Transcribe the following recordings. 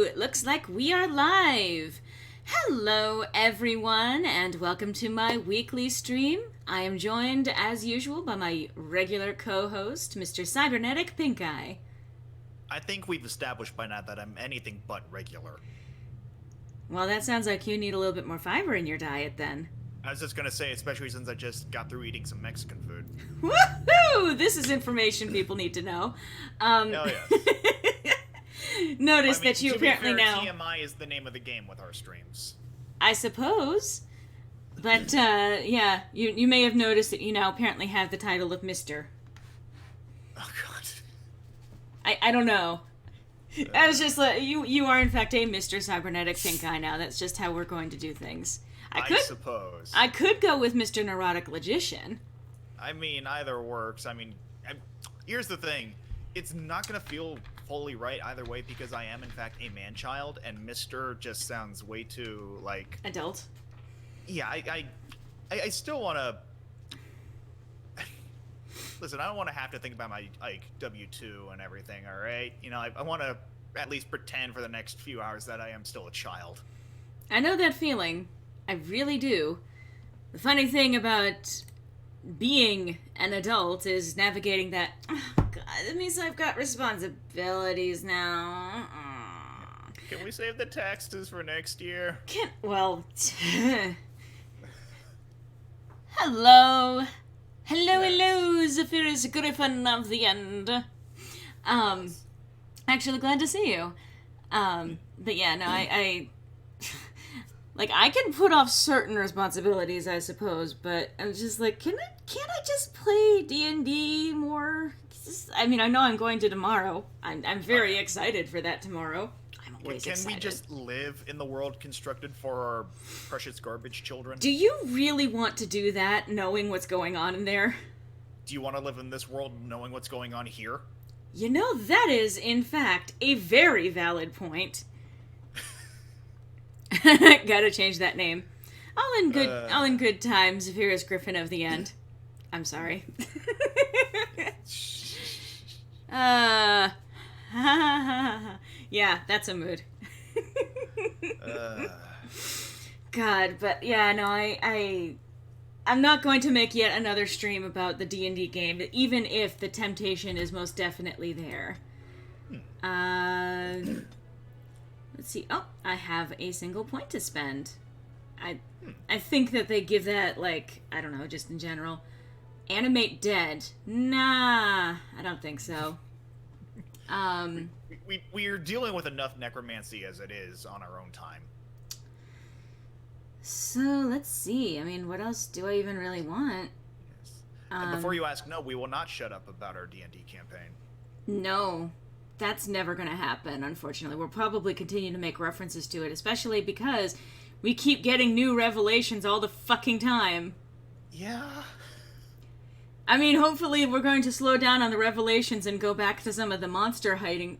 It looks like we are live. Hello, everyone, and welcome to my weekly stream. I am joined, as usual, by my regular co-host, Mr. Cybernetic Pink Eye. I think we've established by now that I'm anything but regular. Well, that sounds like you need a little bit more fiber in your diet, then. I was just gonna say, especially since I just got through eating some Mexican food. Woohoo! This is information people need to know. Hell yes. Notice that you to be apparently fair, now... TMI is the name of the game with our streams. I suppose. But, yeah, you may have noticed that you now apparently have the title of Mr. Oh I don't know. I was just like, you are in fact a Mr. Cybernetic Pink Eye now. That's just how we're going to do things. I suppose. I could go with Mr. Neurotic Logician. I mean, either works. Here's the thing. It's not gonna feel fully right either way because I am in fact a man-child, and Mr. just sounds way too, like... Adult. Yeah, I still wanna... Listen, I don't want to have to think about my, like, W-2 and everything, alright? You know, I want to at least pretend for the next few hours that I am still a child. I know that feeling. I really do. The funny thing about being an adult is navigating that. Oh, God, that means I've got responsibilities now. Can we save the taxes for next year? Well. Hello. Hello, Zephyrus Griffin of the End. Actually glad to see you. But yeah, no, I like, I can put off certain responsibilities, I suppose, but I'm just like, can't I just play D&D more? I mean, I know I'm going to tomorrow. I'm very excited for that tomorrow. I'm always excited. Can we just live in the world constructed for our precious garbage children? Do you really want to do that, knowing what's going on in there? Do you want to live in this world knowing what's going on here? You know, that is, in fact, a very valid point. Gotta change that name. All in good time, Zephyrus Griffin of the End. I'm sorry. Yeah, that's a mood. God, but yeah, no, I'm not going to make yet another stream about the D&D game, even if the temptation is most definitely there. Let's see. Oh, I have a single point to spend. I think that they give that, like, I don't know, just in general. Animate dead. Nah, I don't think so. We're dealing with enough necromancy as it is on our own time. So, let's see. I mean, what else do I even really want? Yes. And before you ask, no, we will not shut up about our D&D campaign. No, that's never going to happen, unfortunately. We'll probably continue to make references to it, especially because we keep getting new revelations all the fucking time. Yeah. I mean, hopefully we're going to slow down on the revelations and go back to some of the monster fighting,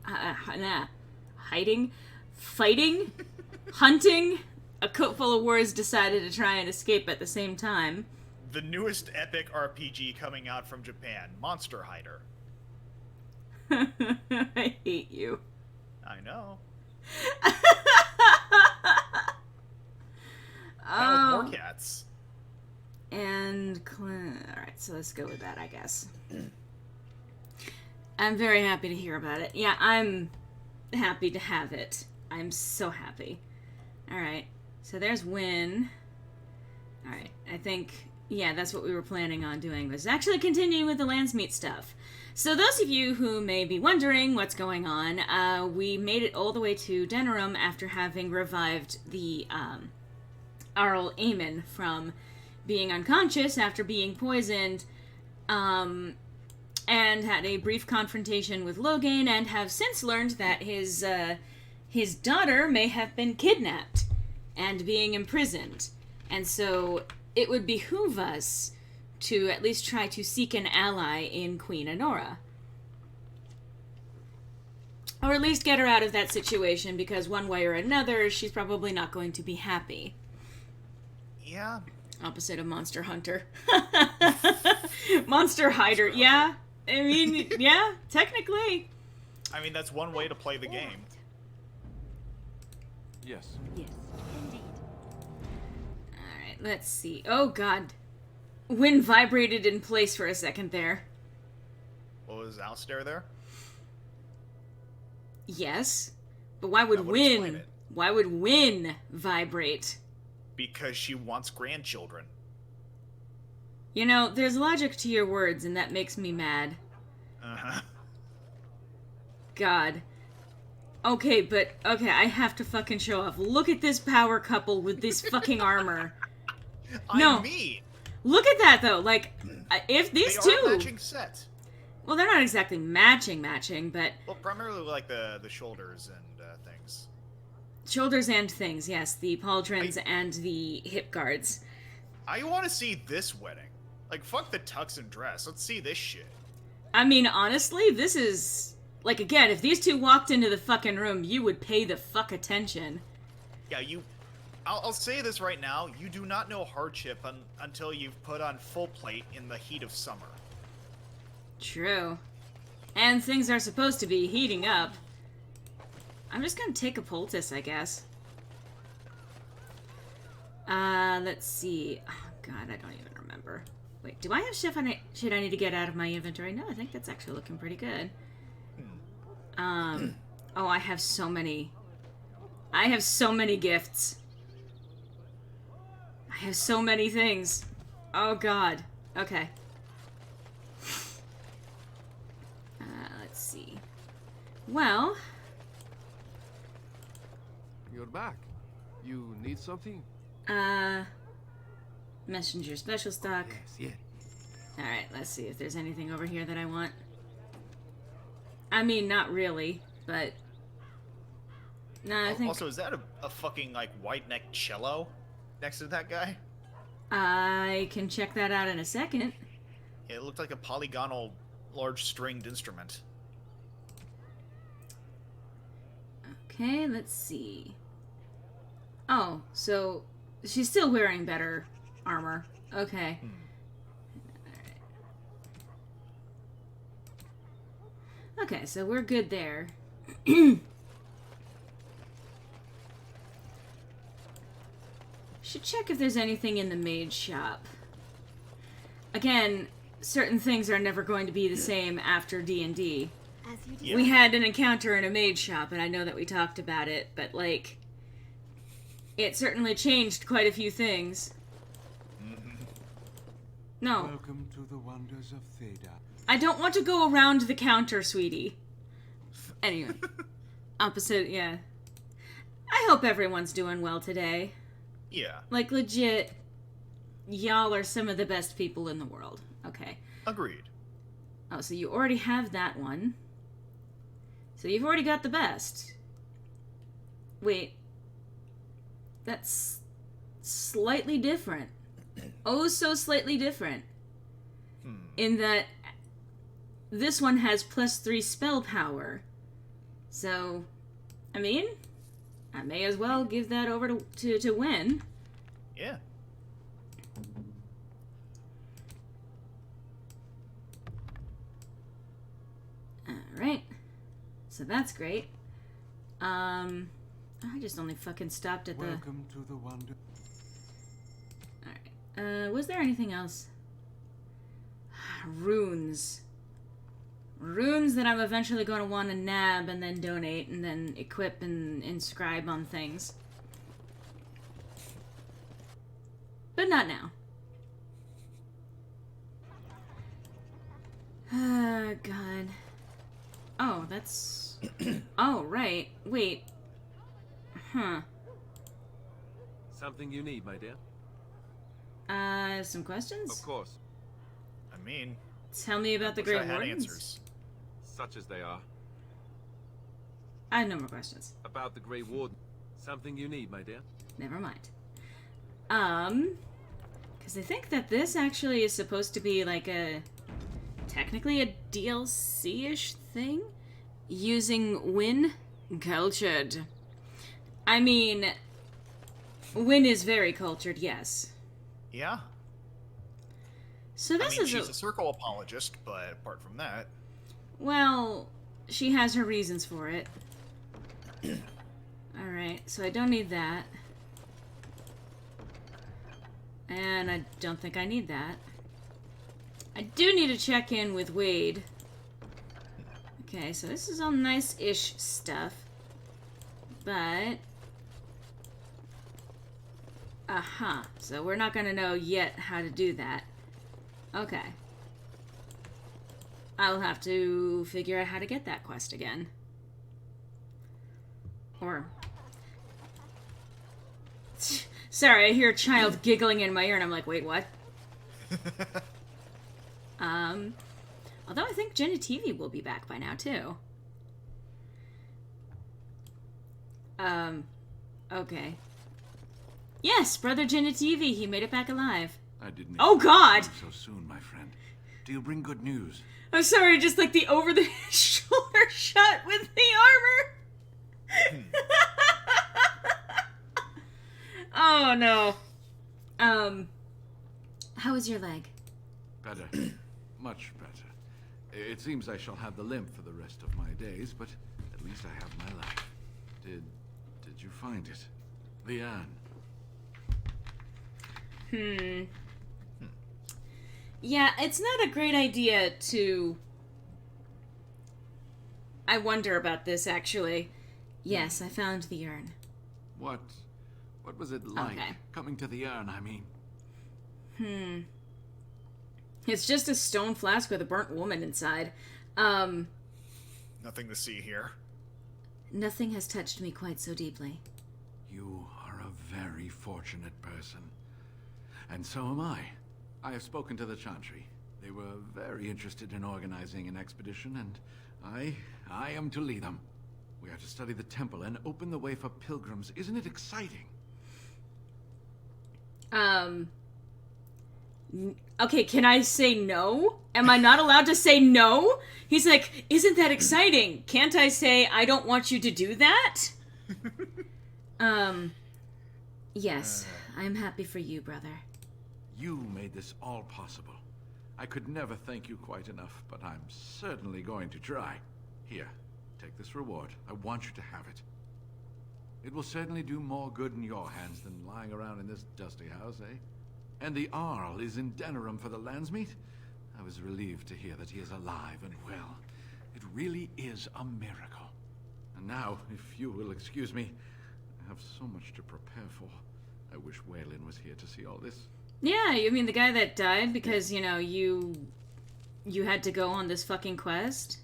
hunting. A coat full of words decided to try and escape at the same time. The newest epic RPG coming out from Japan, Monster Hider. I hate you. I know. Oh. More cats. And alright, so let's go with that, I guess. I'm very happy to hear about it. Yeah, I'm happy to have it. I'm so happy. Alright, so there's Win. Alright, I think, yeah, that's what we were planning on doing, was actually continuing with the Landsmeet stuff. So those of you who may be wondering what's going on, we made it all the way to Denerim after having revived the Arl Aemon from being unconscious after being poisoned, and had a brief confrontation with Loghain, and have since learned that his daughter may have been kidnapped and being imprisoned. And so it would behoove us to at least try to seek an ally in Queen Anora. Or at least get her out of that situation, because one way or another, she's probably not going to be happy. Yeah. Opposite of Monster Hunter. Monster Hider, yeah. I mean, yeah, technically. I mean, that's one way to play the game. Yes. Yes, indeed. Alright, let's see. Oh god. Wynn vibrated in place for a second there. What was Alistair there? Yes. But why would That would explain Wynn... it. Why would Wynn vibrate? Because she wants grandchildren. You know, there's logic to your words, and that makes me mad. Uh-huh. God. Okay, I have to fucking show off. Look at this power couple with this fucking armor. No. I mean, Look at that, though. Like, if these they two... are matching sets. Well, they're not exactly matching, but... Well, primarily like the shoulders and things. Shoulders and things, yes. The pauldrons and the hip guards. I want to see this wedding. Like, fuck the tux and dress. Let's see this shit. I mean, honestly, this is... Like, again, if these two walked into the fucking room, you would pay the fuck attention. Yeah, I'll say this right now. You do not know hardship until you've put on full plate in the heat of summer. True. And things are supposed to be heating up. I'm just gonna take a poultice, I guess. Let's see. Oh, God, I don't even remember. Wait, do I have shit I need to get out of my inventory? No, I think that's actually looking pretty good. Oh, I have so many. I have so many gifts. I have so many things. Oh, God. Okay. Let's see. Well... You're back. You need something? Messenger special stock. Yes, yeah. Alright, let's see if there's anything over here that I want. I mean, not really, but... No, I think... Also, is that a fucking, like, white-necked cello next to that guy? I can check that out in a second. Yeah, it looked like a polygonal, large-stringed instrument. Okay, let's see. Oh, so she's still wearing better armor. Okay. Alright. Okay, so we're good there. Should check if there's anything in the mage shop. Again, certain things are never going to be the same after D&D. As you Yeah. We had an encounter in a mage shop, and I know that we talked about it, but, like, it certainly changed quite a few things. No, Welcome to the wonders of Theda. I don't want to go around the counter, sweetie. Anyway, opposite, yeah. I hope everyone's doing well today. Yeah, Like, legit, y'all are some of the best people in the world. Okay. agreed. Oh, so you already have that one. So you've already got the best. Wait. That's slightly different. Oh, so slightly different. In that this one has +3 spell power. So, I mean, I may as well give that over to Wynn. Yeah. Alright. So that's great. I just only fucking stopped at the... Welcome to the wonder. Alright. Was there anything else? Runes. Runes that I'm eventually going to want to nab and then donate and then equip and inscribe on things. But not now. God. Oh, that's... Oh, right. Wait. Huh. Something you need, my dear? Some questions? Of course. I mean, Tell me about the wish I Great had Wardens. answers. Such as they are. I have no more questions. About the Grey Warden. Something you need, my dear? Never mind. Because I think that this actually is supposed to be like technically a DLC-ish thing? Using Wynn cultured. I mean, Wynn is very cultured, yes. Yeah. So I this mean, is she's a circle apologist, but apart from that, well, she has her reasons for it. Alright. Alright, so I don't need that. And I don't think I need that. I do need to check in with Wade. Okay, so this is all nice-ish stuff. But... Aha. So we're not gonna know yet how to do that. Okay. I'll have to figure out how to get that quest again. Or... Sorry, I hear a child giggling in my ear and I'm like, wait, what? Although I think Genitivi will be back by now, too. Okay. Yes, Brother Genitivi, he made it back alive. I didn't. Oh, God! So soon, my friend. Do you bring good news? I'm sorry, just like the over-the-shoulder shot with the armor. Oh, no. How is your leg? Better. Much better. It seems I shall have the limp for the rest of my days, but at least I have my life. Did you find it? The urn. Yeah, it's not a great idea to... I wonder about this, actually. Yes, I found the urn. What was it like? Okay. Coming to the urn, I mean. It's just a stone flask with a burnt woman inside. Nothing to see here. Nothing has touched me quite so deeply. You are a very fortunate person. And so am I. I have spoken to the Chantry. They were very interested in organizing an expedition, and I am to lead them. We are to study the temple and open the way for pilgrims. Isn't it exciting? Okay, can I say no? Am I not allowed to say no? He's like, isn't that exciting? Can't I say, I don't want you to do that? Yes, I'm happy for you, brother. You made this all possible. I could never thank you quite enough, but I'm certainly going to try. Here, take this reward. I want you to have it. It will certainly do more good in your hands than lying around in this dusty house, eh? And the Arl is in Denerim for the Landsmeet? I was relieved to hear that he is alive and well. It really is a miracle. And now, if you will excuse me, I have so much to prepare for. I wish Waylon was here to see all this. Yeah, you mean the guy that died because, you know, you had to go on this fucking quest?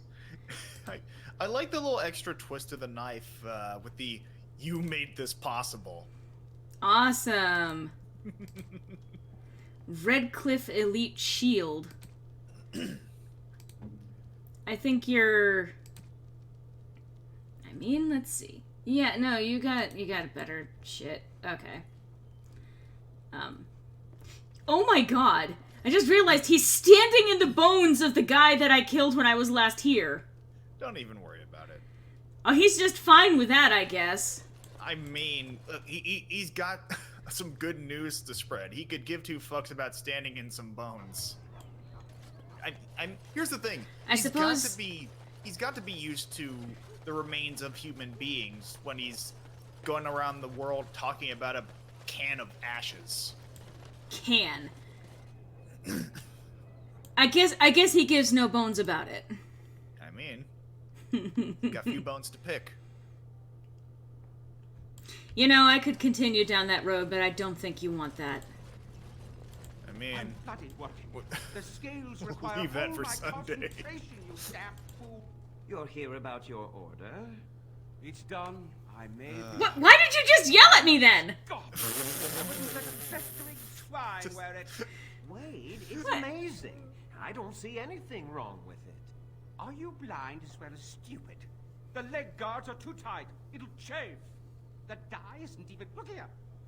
I like the little extra twist to the knife with the, you made this possible. Awesome. Redcliffe Elite Shield. I think you're... I mean, let's see. Yeah, no, you got better shit. Okay. Oh my god! I just realized he's standing in the bones of the guy that I killed when I was last here. Don't even worry about it. Oh, he's just fine with that, I guess. I mean, he's got some good news to spread. He could give two fucks about standing in some bones. Here's the thing. I suppose he's got to be used to the remains of human beings when he's going around the world talking about a can of ashes. Can. I guess he gives no bones about it. I mean, got a few bones to pick. You know, I could continue down that road, but I don't think you want that. I mean, I'm bloody worried. What- The scales We'll require leave that all for my Sunday. concentration, you daft fool. You're here about your order. It's done. I made What? Why did you just yell at me then? God. I wouldn't let a festering swine Just- wear it. Wade is What? amazing. I don't see anything wrong with it. Are you blind as well as stupid? The leg guards are too tight. It'll chafe. The dye isn't even... Look here.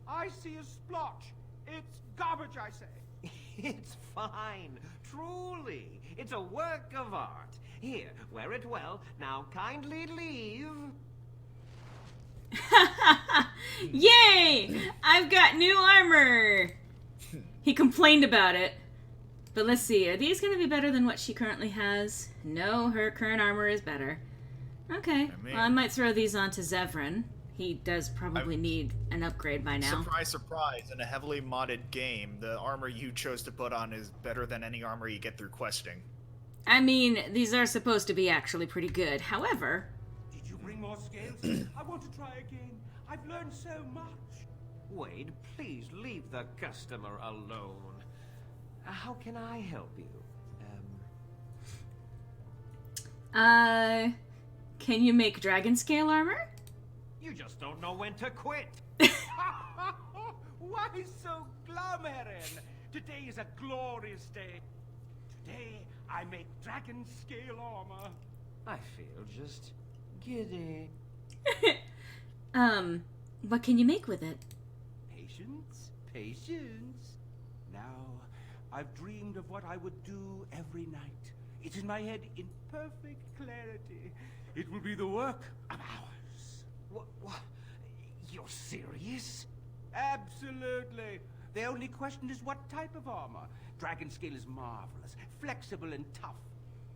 I see a splotch. It's garbage, I say. It's fine. Truly. It's a work of art. Here, wear it well. Now kindly leave. Yay! I've got new armor! He complained about it. But let's see, are these gonna be better than what she currently has? No, her current armor is better. Okay, mean- well, I might throw these onto Zevran. he does probably need an upgrade by now. Surprise, surprise! In a heavily modded game, the armor you chose to put on is better than any armor you get through questing. I mean, these are supposed to be actually pretty good. However, Did you bring more scales? I want to try again. I've learned so much. Wade, please leave the customer alone. How can I help you? Can you make dragon scale armor? You just don't know when to quit. Why so glum, Eren? Today is a glorious day. Today, I make dragon scale armor. I feel just giddy. What can you make with it? Patience, patience. Now, I've dreamed of what I would do every night. It's in my head in perfect clarity. It will be the work of hours. What? You're serious? Absolutely. The only question is what type of armor. Dragon scale is marvelous, flexible and tough.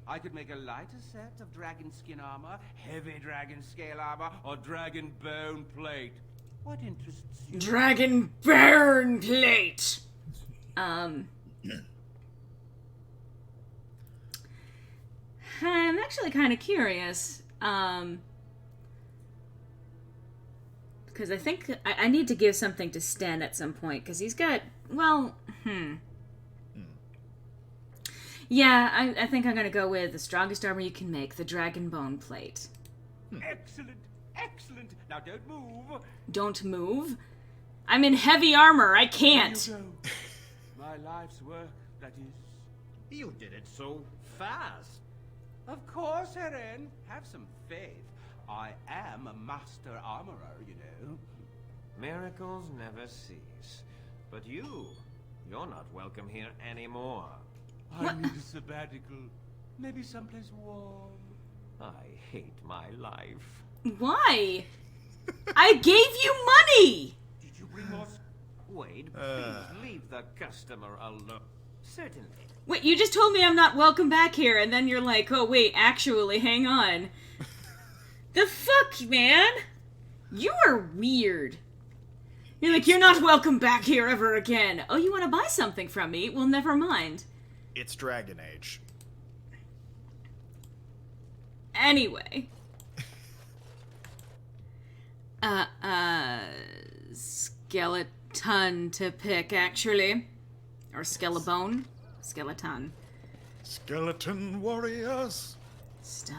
I could make a lighter set of dragon skin armor, heavy dragon scale armor, or dragon bone plate. What interests you? Dragon burn plate! I'm actually kind of curious, because I think I need to give something to Sten at some point, because he's got, well, Yeah, I think I'm going to go with the strongest armor you can make, the dragon bone plate. Excellent, excellent. Now don't move. Don't move? I'm in heavy armor, I can't! There you go. My life's work, that is. You did it so fast. Of course, Eren. Have some faith. I am a master armorer, you know. Miracles never cease. But you're not welcome here anymore. I need a sabbatical. Maybe someplace warm. I hate my life. Why? I gave you money! Did you bring more? Wade, please leave the customer alone. Certainly. Wait, you just told me I'm not welcome back here, and then you're like, oh wait, actually, hang on. The fuck, man? You are weird. You're like, you're not welcome back here ever again. Oh, you want to buy something from me? Well, never mind. It's Dragon Age. Anyway. Skeleton to pick, actually. Or skelebone. Skeleton. Skeleton warriors. Stop.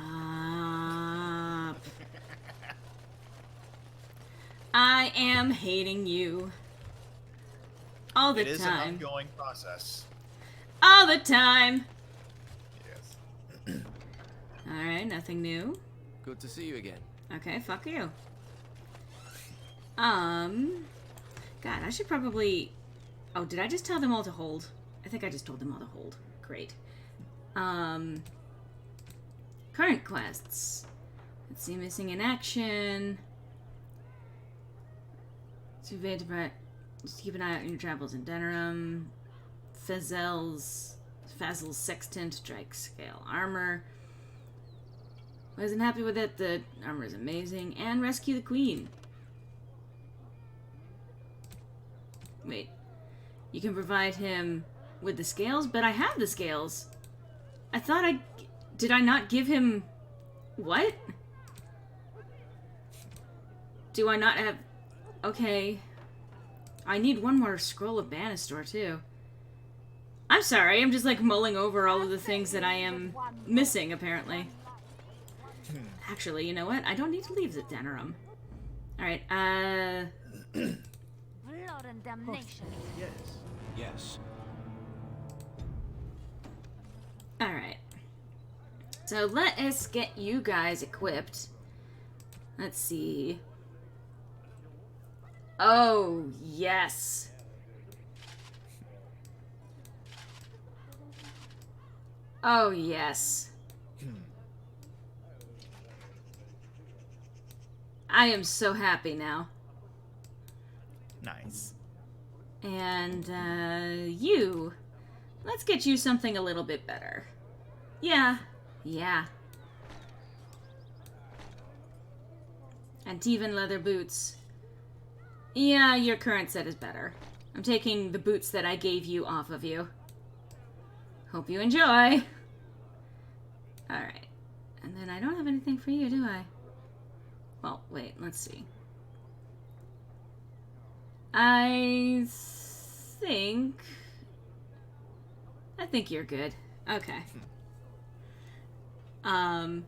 I am hating you. All the It is an time. ongoing process. All the time. Yes. Alright, nothing new. Good to see you again. Okay, fuck you. God, I should probably... Oh, did I just tell them all to hold? I think I just told them all to hold. Great. Current quests. Let's see, missing in action. Just keep an eye out on your travels in Denerim. Fazel's Sextant Drake Scale Armor. Wasn't happy with it. The armor is amazing. And rescue the queen. Wait. You can provide him with the scales, but I have the scales. I thought I... Did I not give him... What? Do I not have... Okay. I need one more scroll of Banastor, too. I'm sorry, I'm just, like, mulling over all of the things that I am missing, apparently. Actually, you know what? I don't need to leave the Denerim. Alright, Blood and damnation. Yes. Alright. So let us get you guys equipped. Let's see. Oh, yes. Oh, yes. I am so happy now. Nice. And, you. Let's get you something a little bit better. Yeah. And Tevan leather boots. Yeah, your current set is better. I'm taking the boots that I gave you off of you. Hope you enjoy. Alright. And then I don't have anything for you, do I? Well, wait, let's see. I think you're good. Okay. And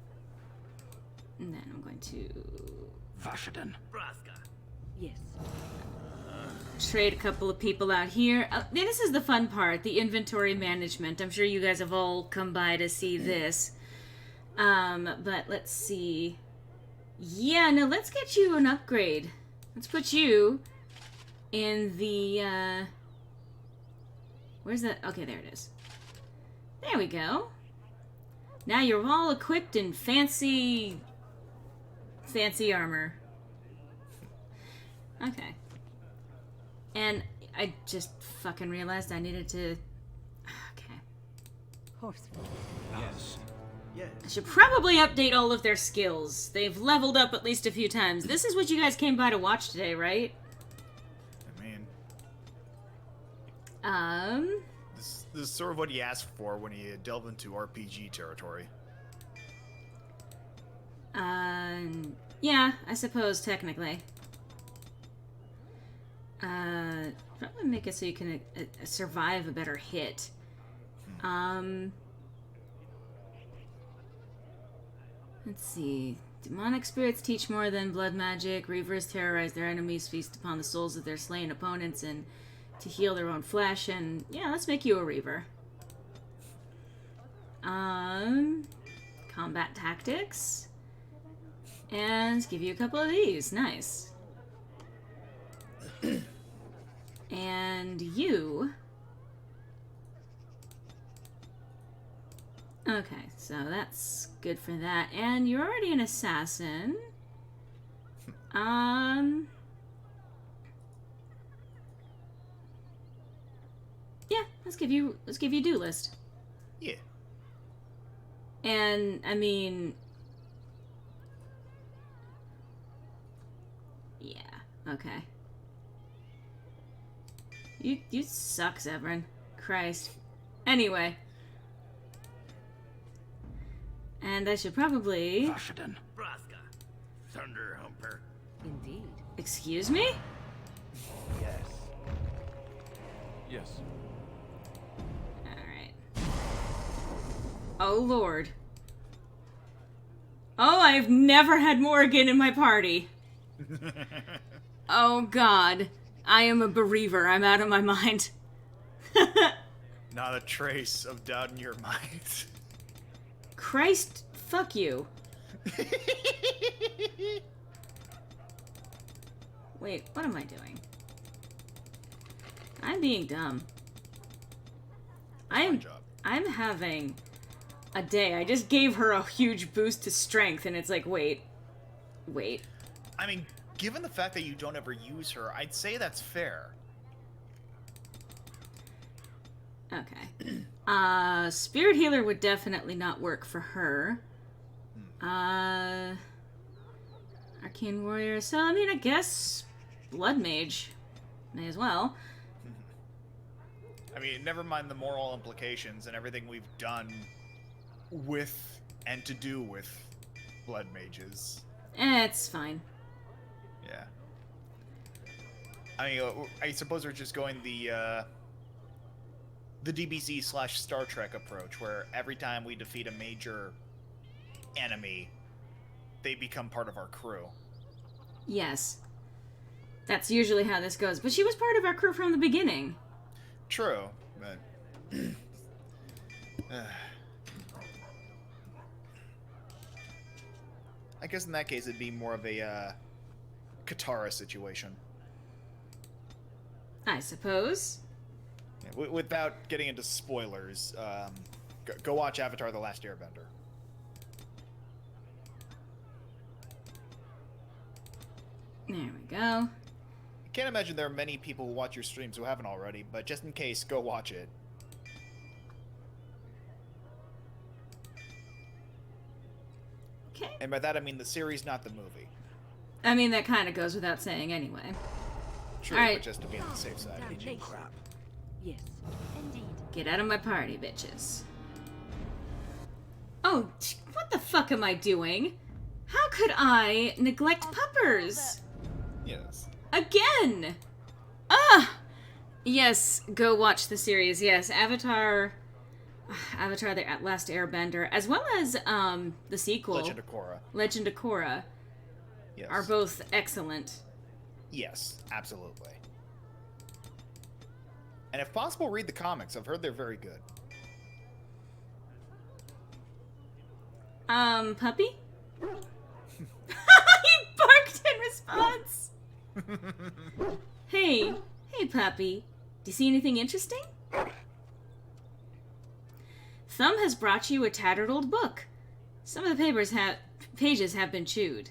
then I'm going to Vashaden. Yes. trade a couple of people out here. This is the fun part, the inventory management. I'm sure you guys have all come by to see this. But let's see. Yeah, no, let's get you an upgrade. Let's put you in the, where's that? Okay, there it is. There we go. Now you're all equipped in fancy armor. Okay. And I just fucking realized I needed to... Okay. Horseful. Yes. I should probably update all of their skills. They've leveled up at least a few times. This is what you guys came by to watch today, right? I mean, this is sort of what he asked for when he delved into RPG territory. Yeah, I suppose, technically. Probably make it so you can survive a better hit. Let's see. Demonic spirits teach more than blood magic. Reavers terrorize their enemies, feast upon the souls of their slain opponents, and to heal their own flesh. And yeah, let's make you a Reaver. Combat tactics. And give you a couple of these. Nice. And you... Okay, so that's good for that. And you're already an assassin. Yeah, let's give you Duelist. Yeah. And I mean, yeah, okay. You suck, Zevran. Christ. Anyway. And I should probably... Vashaden. Braska. Thunder Humper. Indeed. Excuse me? Yes. Yes. Alright. Oh, Lord. Oh, I've never had Morrigan in my party. Oh, God. I am a bereaver. I'm out of my mind. Not a trace of doubt in your mind. Christ, fuck you. Wait, what am I doing? I'm being dumb. Good job. I'm having a day. I just gave her a huge boost to strength, and it's like, wait. I mean, given the fact that you don't ever use her, I'd say that's fair. Okay. Spirit Healer would definitely not work for her. Arcane Warrior. So, I mean, I guess Blood Mage. May as well. I mean, never mind the moral implications and everything we've done with and to do with blood mages. It's fine. Yeah. I mean, I suppose we're just going the DBZ / Star Trek approach, where every time we defeat a major enemy, they become part of our crew. Yes. That's usually how this goes. But she was part of our crew from the beginning. True, but... I guess in that case it'd be more of a Katara situation. I suppose. Yeah, without getting into spoilers, go watch Avatar: The Last Airbender. There we go. I can't imagine there are many people who watch your streams who haven't already, but just in case, go watch it. Okay. And by that I mean the series, not the movie. I mean, that kind of goes without saying anyway. True, All right. but just to be on the safe side. Damnation. Crap. Yes, indeed. Get out of my party, bitches. Oh, what the fuck am I doing? How could I neglect puppers? Yes. Again! Ah! Yes, go watch the series. Yes, Avatar the Last Airbender, as well as the sequel, Legend of Korra. Legend of Korra, Yes. are both excellent. Yes, absolutely. And if possible, read the comics. I've heard they're very good. Puppy? He barked in response! Hey, puppy. Do you see anything interesting? Thumb has brought you a tattered old book. Some of the pages have been chewed.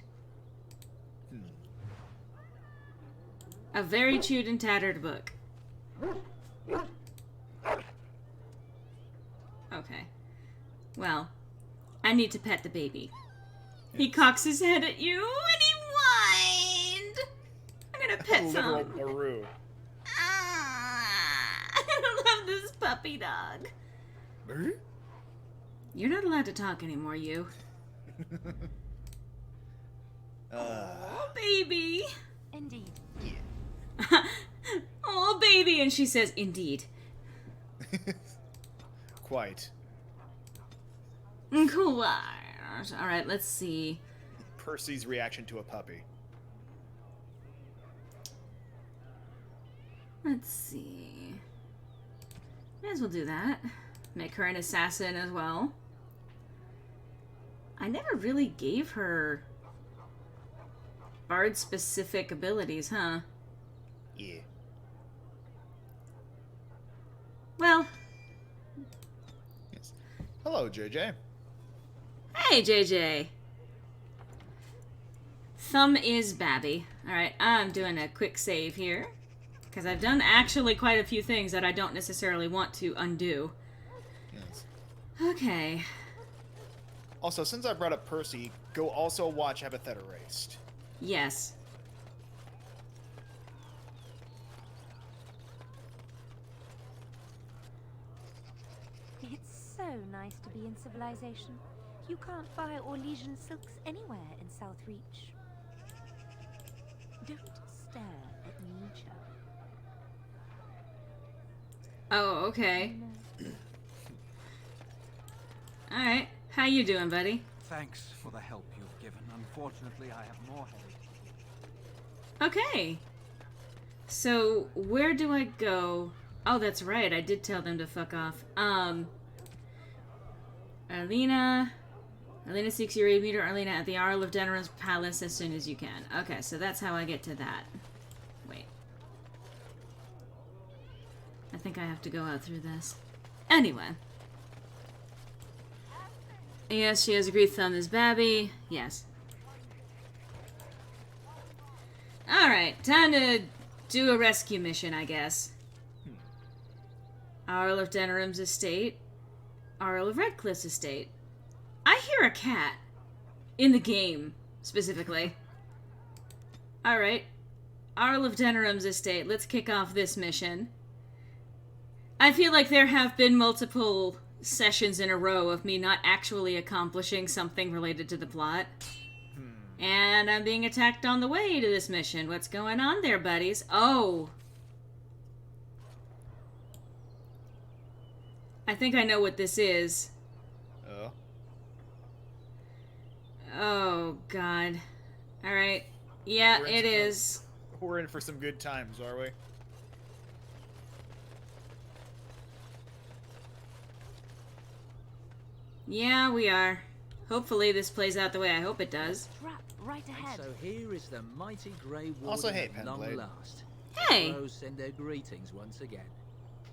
A very chewed and tattered book. Okay. Well, I need to pet the baby. He cocks his head at you and he whined. I'm gonna pet Literal Thumb. Maru. I love this puppy dog. You're not allowed to talk anymore, you. Oh, baby. Indeed. Oh, baby. And she says, indeed. Quite. Cool. Alright, let's see. Percy's reaction to a puppy. Let's see. May as well do that. Make her an assassin as well. I never really gave her bard-specific abilities, huh? Yeah. Well, Yes. Hello, JJ. hey, JJ. Thumb is Babby. Alright, I'm doing a quick save here. Because I've done actually quite a few things that I don't necessarily want to undo. Yes. Okay. Also, since I brought up Percy, go also watch Epithet Erased. Yes. It's so nice to be in civilization. You can't buy Orlesian silks anywhere in Southreach. Don't stare at Nietzsche. Oh, okay. Alright. How you doing, buddy? Thanks for the help you've given. Unfortunately, I have more headache. Okay. So, where do I go? Oh, that's right. I did tell them to fuck off. Arlena seeks your aid. Meet Arlena at the Arl of Denerim's palace as soon as you can. Okay, so that's how I get to that. Wait. I think I have to go out through this. Anyway. Yes, she has agreed. Thumb is Babby. Yes. Alright, time to do a rescue mission, I guess. Arl of Denerim's estate. Arl of Redcliffe's estate. I hear a cat. In the game, specifically. Alright. Arl of Denerim's estate. Let's kick off this mission. I feel like there have been multiple sessions in a row of me not actually accomplishing something related to the plot. And I'm being attacked on the way to this mission. What's going on there, buddies? Oh. I think I know what this is. Oh. Oh, God. Alright. Yeah, it is. We're in for some good times, are we? Yeah, we are. Hopefully this plays out the way I hope it does. Trap right ahead. So here is the mighty Grey Warden Also, hey, at long Penblade. last. Hey! Crows send their greetings once again.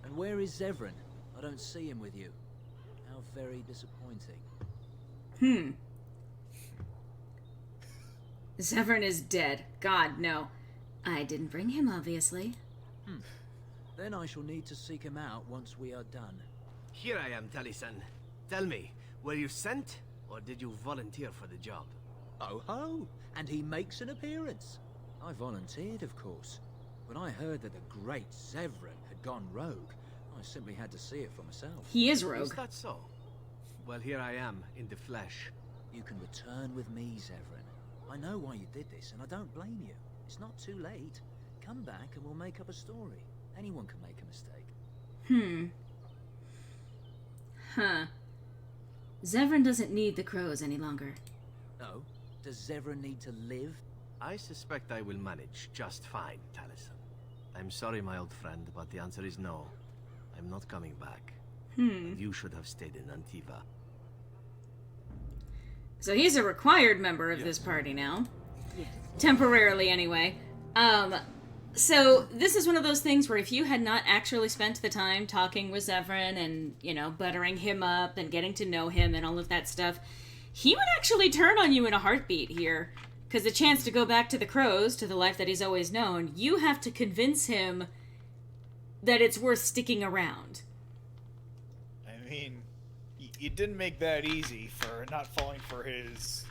And where is Zevran? I don't see him with you. How very disappointing. Zevran is dead. God, no. I didn't bring him, obviously. Then I shall need to seek him out once we are done. Here I am, Taliesin. Tell me, were you sent, or did you volunteer for the job? Oh ho! And he makes an appearance. I volunteered, of course. When I heard that the great Zevran had gone rogue, I simply had to see it for myself. He is Is rogue. that so? Well, here I am, in the flesh. You can return with me, Zevran. I know why you did this, and I don't blame you. It's not too late. Come back and we'll make up a story. Anyone can make a mistake. Huh. Zevran doesn't need the crows any longer. No? Does Zevran need to live? I suspect I will manage just fine, Taliesin. I'm sorry, my old friend, but the answer is no. I'm not coming back. And you should have stayed in Antiva. So he's a required member of this party now. Temporarily, anyway. So this is one of those things where if you had not actually spent the time talking with Zevran and, you know, buttering him up and getting to know him and all of that stuff, he would actually turn on you in a heartbeat here. Because the chance to go back to the crows, to the life that he's always known, you have to convince him that it's worth sticking around. I mean, you didn't make that easy for not falling for his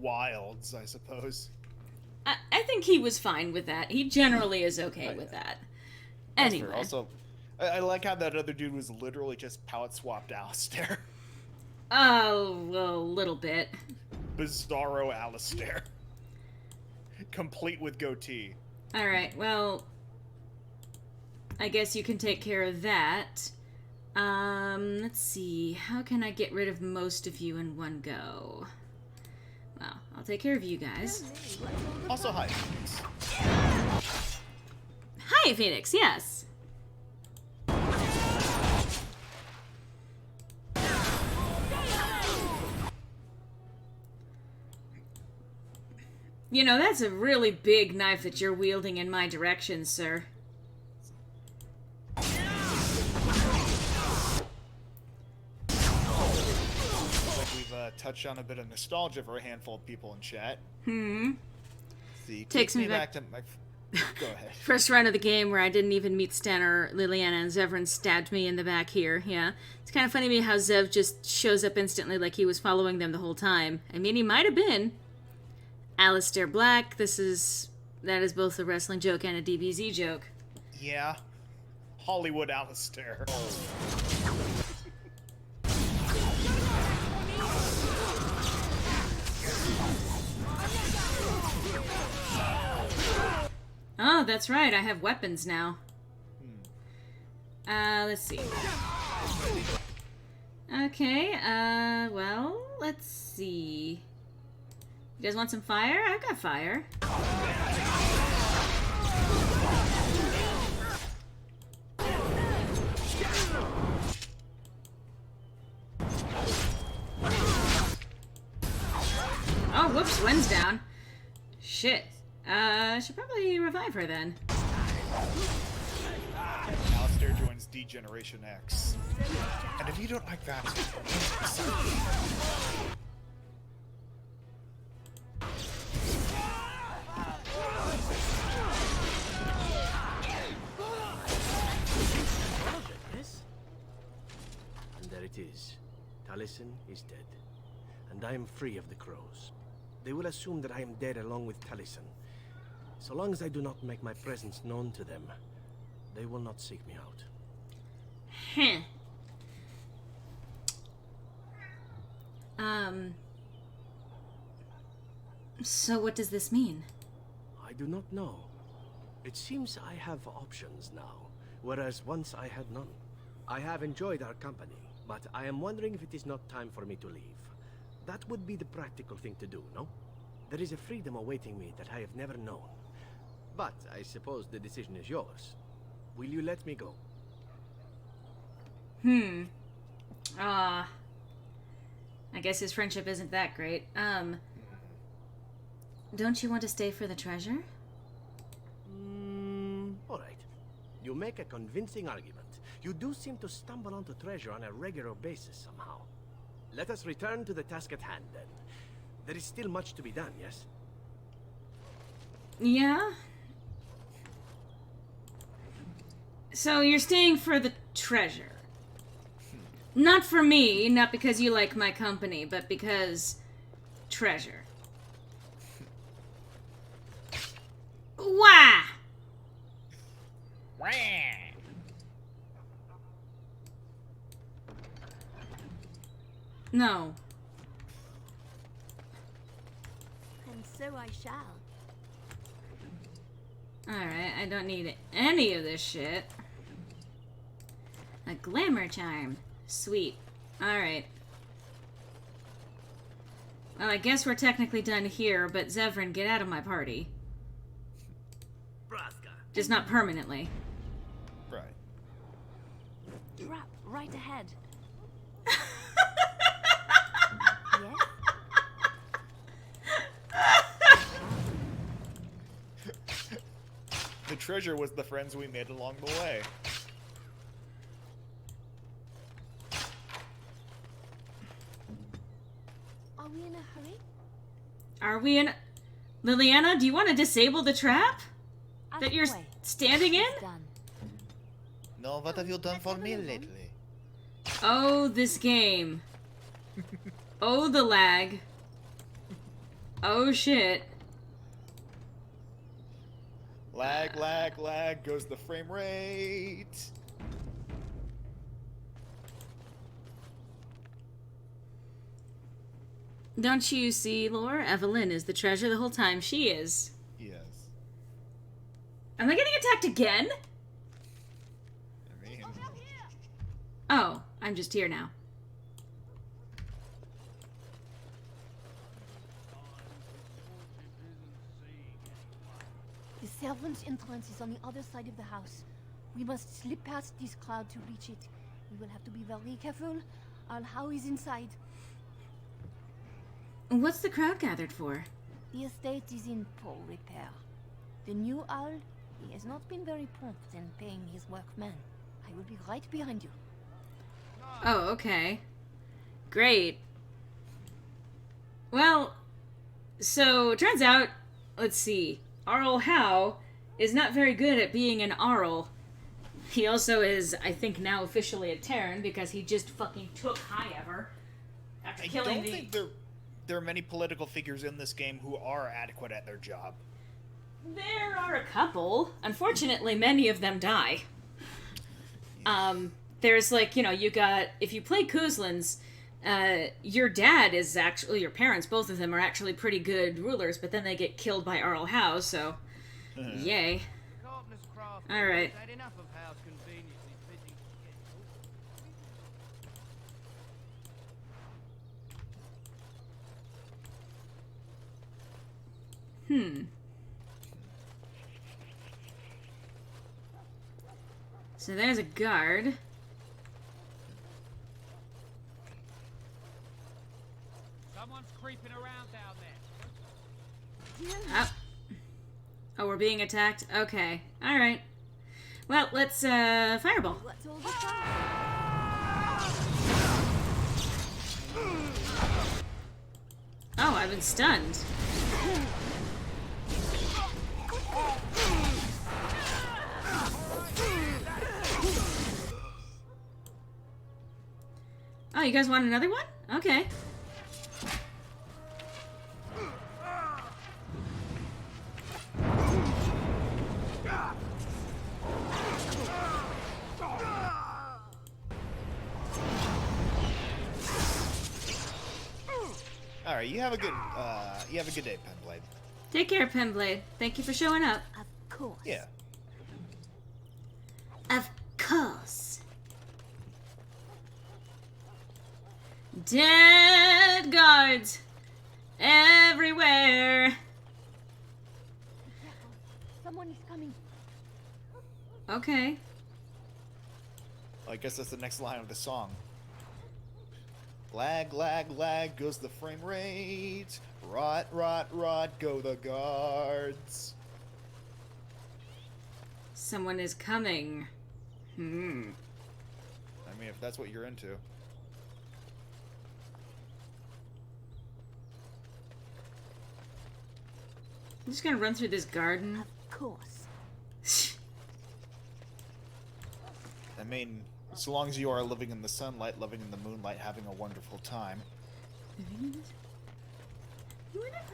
wilds, I suppose. I think he was fine with that. He generally is okay with that. That's Anyway. fair. Also, I like how that other dude was literally just palette swapped Alistair. Oh, a little bit. Bizarro Alistair. Complete with goatee. Alright, well, I guess you can take care of that. Let's see. How can I get rid of most of you in one go? Well, I'll take care of you guys. Also, hi, Phoenix. Hi, Phoenix, yes. You know, that's a really big knife that you're wielding in my direction, sir. We've touched on a bit of nostalgia for a handful of people in chat. See, Takes me back to my... Go ahead. First run of the game where I didn't even meet Stanner, Liliana, and Zevran stabbed me in the back here, yeah. It's kind of funny to me how Zev just shows up instantly like he was following them the whole time. I mean, he might have been. Alistair Black, that is both a wrestling joke and a DBZ joke. Yeah. Hollywood Alistair. Oh, that's right, I have weapons now. Let's see. Okay, well, let's see. You guys want some fire? I've got fire. Oh, whoops, Gwen's down. Shit. Should probably revive her then. Alistair joins D-Generation X. And if you don't like that... Yes? And there it is. Taliesin is dead. And I am free of the crows. They will assume that I am dead along with Taliesin. So long as I do not make my presence known to them, they will not seek me out. Heh. So what does this mean? I do not know. It seems I have options now, whereas once I had none. I have enjoyed our company, but I am wondering if it is not time for me to leave. That would be the practical thing to do, no? There is a freedom awaiting me that I have never known. But I suppose the decision is yours. Will you let me go? I guess his friendship isn't that great. Don't you want to stay for the treasure? All right. You make a convincing argument. You do seem to stumble onto treasure on a regular basis somehow. Let us return to the task at hand, then. There is still much to be done, yes? Yeah? So you're staying for the treasure. Not for me, not because you like my company, but because treasure. Wah! Wah! No. And so I shall. Alright, I don't need any of this shit. A glamour charm. Sweet. Alright. Well, I guess we're technically done here, but Zevran, get out of my party. Braska. Just not permanently. Right. Trap right ahead. Yes? The treasure was the friends we made along the way. Are we in a hurry? Are we in... Liliana, do you want to disable the trap Out that of you're the way. standing in? It's done. No, what have you done for me lately? Oh, this game. Oh, the lag. Oh, shit. Lag, lag, lag goes the frame rate. Don't you see, Lore? Evelyn is the treasure the whole time. She is. Yes. Am I getting attacked again? I mean, Oh, I'm just here now. The servant's entrance is on the other side of the house. We must slip past this crowd to reach it. We will have to be very careful. Our How is inside. What's the crowd gathered for? The estate is in poor repair. The new owl, he has not been very prompt in paying his workmen. I will be right behind you. Oh, okay. Great. Well, so it turns out, let's see, Arl Howe is not very good at being an Arl. He also is, I think, now officially a Terran because he just fucking took High-Ever after I killing don't think there are many political figures in this game who are adequate at their job. There are a couple. Unfortunately, many of them die. There's like, you know, you got, if you play Kuzlins, your dad is actually, your parents, both of them are actually pretty good rulers, but then they get killed by Arl Howe, so yay. Alright. So there's a guard. Someone's creeping around down there. Oh, we're being attacked? Okay. Alright. Well, let's, fireball. What's all the time? Oh, I've been stunned. Oh, you guys want another one? Okay. All right, you have a good day, Penblade. Take care, Penblade. Thank you for showing up. Of course. Yeah. Of course. Dead guards everywhere. Careful. Someone is coming. Okay. I guess that's the next line of the song. Lag, lag, lag goes the frame rate. Rot, rot, rot go the guards. Someone is coming. I mean, if that's what you're into. I'm just gonna run through this garden. Of course. I mean, so long as you are living in the sunlight, living in the moonlight, having a wonderful time.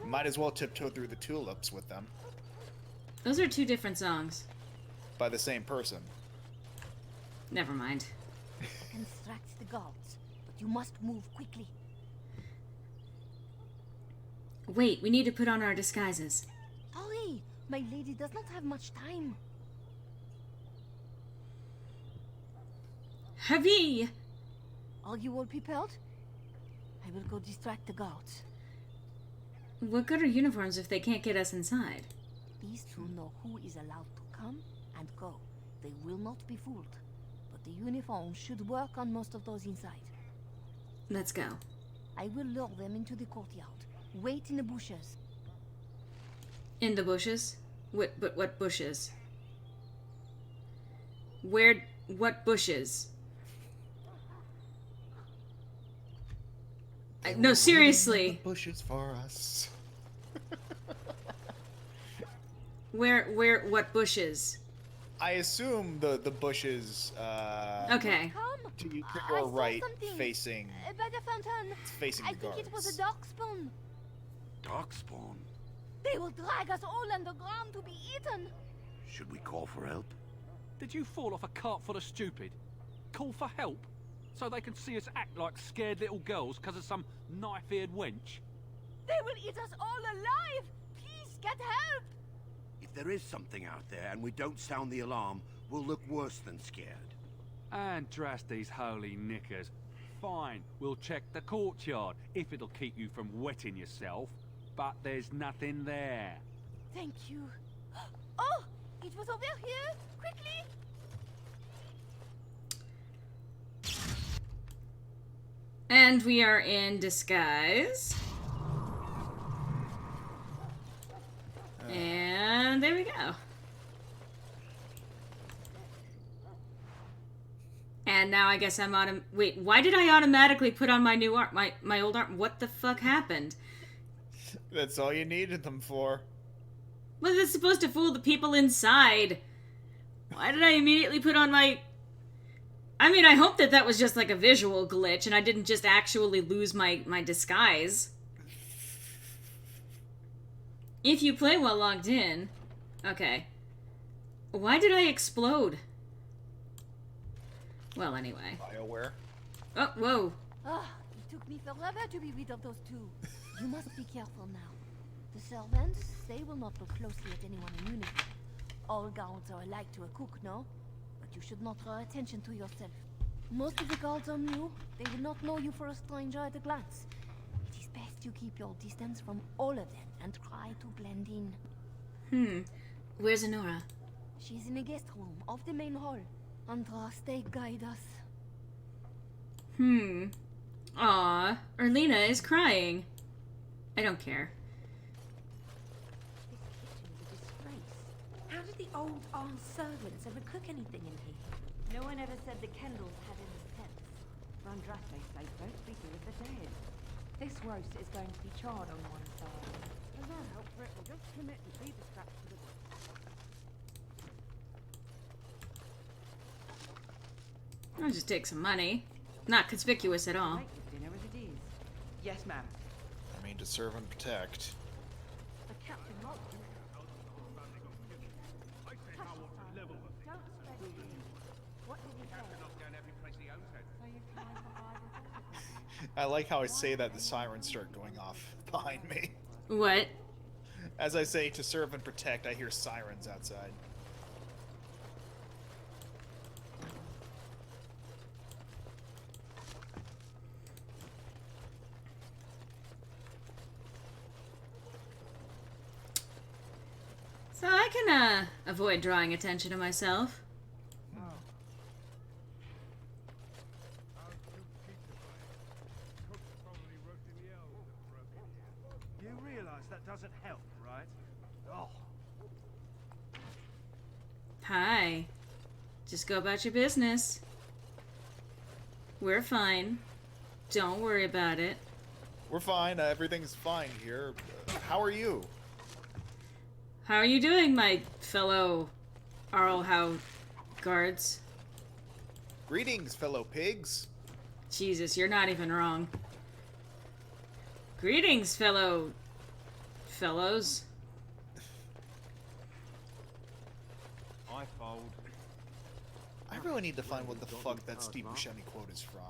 Might as well tiptoe through the tulips with them. Those are two different songs. By the same person. Never mind. Construct the guards, but you must move quickly. Wait, we need to put on our disguises. Hurry! My lady does not have much time. Heavy! Are you all prepared? I will go distract the guards. What good are uniforms if they can't get us inside? These two know who is allowed to come and go. They will not be fooled. But the uniform should work on most of those inside. Let's go. I will lure them into the courtyard. Wait in the bushes. In the bushes? What bushes? Where? What bushes? No, seriously. Bushes for us. What bushes? I assume the bushes. Okay. Come! To your I saw right, something. facing. By the fountain. It's facing I the think guards. it was a darkspawn. Darkspawn? They will drag us all underground to be eaten. Should we call for help? Did you fall off a cart full of stupid? Call for help? So they can see us act like scared little girls because of some knife-eared wench? They will eat us all alive! Please get help! If there is something out there and we don't sound the alarm, we'll look worse than scared. And drast these holy knickers. Fine, we'll check the courtyard, if it'll keep you from wetting yourself. But there's nothing there. Thank you. Oh! It was over here! Quickly! And we are in disguise. And there we go. And now I guess I'm wait, why did I automatically put on my new arm, my old arm? What the fuck happened? That's all you needed them for. Was it supposed to fool the people inside? Why did I immediately put on my... I mean, I hope that was just like a visual glitch and I didn't just actually lose my disguise. If you play while logged in... Okay. Why did I explode? Well, anyway. BioWare. Oh, whoa. Ah, it took me forever to be rid of those two. You must be careful now. The servants, they will not look closely at anyone in uniform. All guards are alike to a cook, no? But you should not draw attention to yourself. Most of the guards are new. They will not know you for a stranger at a glance. It is best you keep your distance from all of them and try to blend in. Where's Honora? She's in the guest room of the main hall. Andraste, guide us. Aw, Erlina is crying. I don't care. This kitchen is a disgrace. How did the old armed servants ever cook anything in here? No one ever said the Kendalls had any sense. Randraste say don't figure with the dead. This roast is going to be charred on one side. There's no help for it. We'll just commit and feed the scraps to the wood. I'll just take some money. Not conspicuous at all. Make the dinner as it is. Yes, ma'am. I mean, to serve and protect. The captain locked you. What did he say? So you can override I like how I say that the sirens start going off behind me. What? As I say to serve and protect, I hear sirens outside. So I can, avoid drawing attention to myself. You realize that doesn't help, right? Oh. Hi. Just go about your business. We're fine. Don't worry about it. We're fine. Everything's fine here. How are you? How are you doing, my fellow Arlhow guards? Greetings, fellow pigs. Jesus, you're not even wrong. Greetings, fellows. my fault. I really need to find what the fuck that Steve Buscemi quote is from.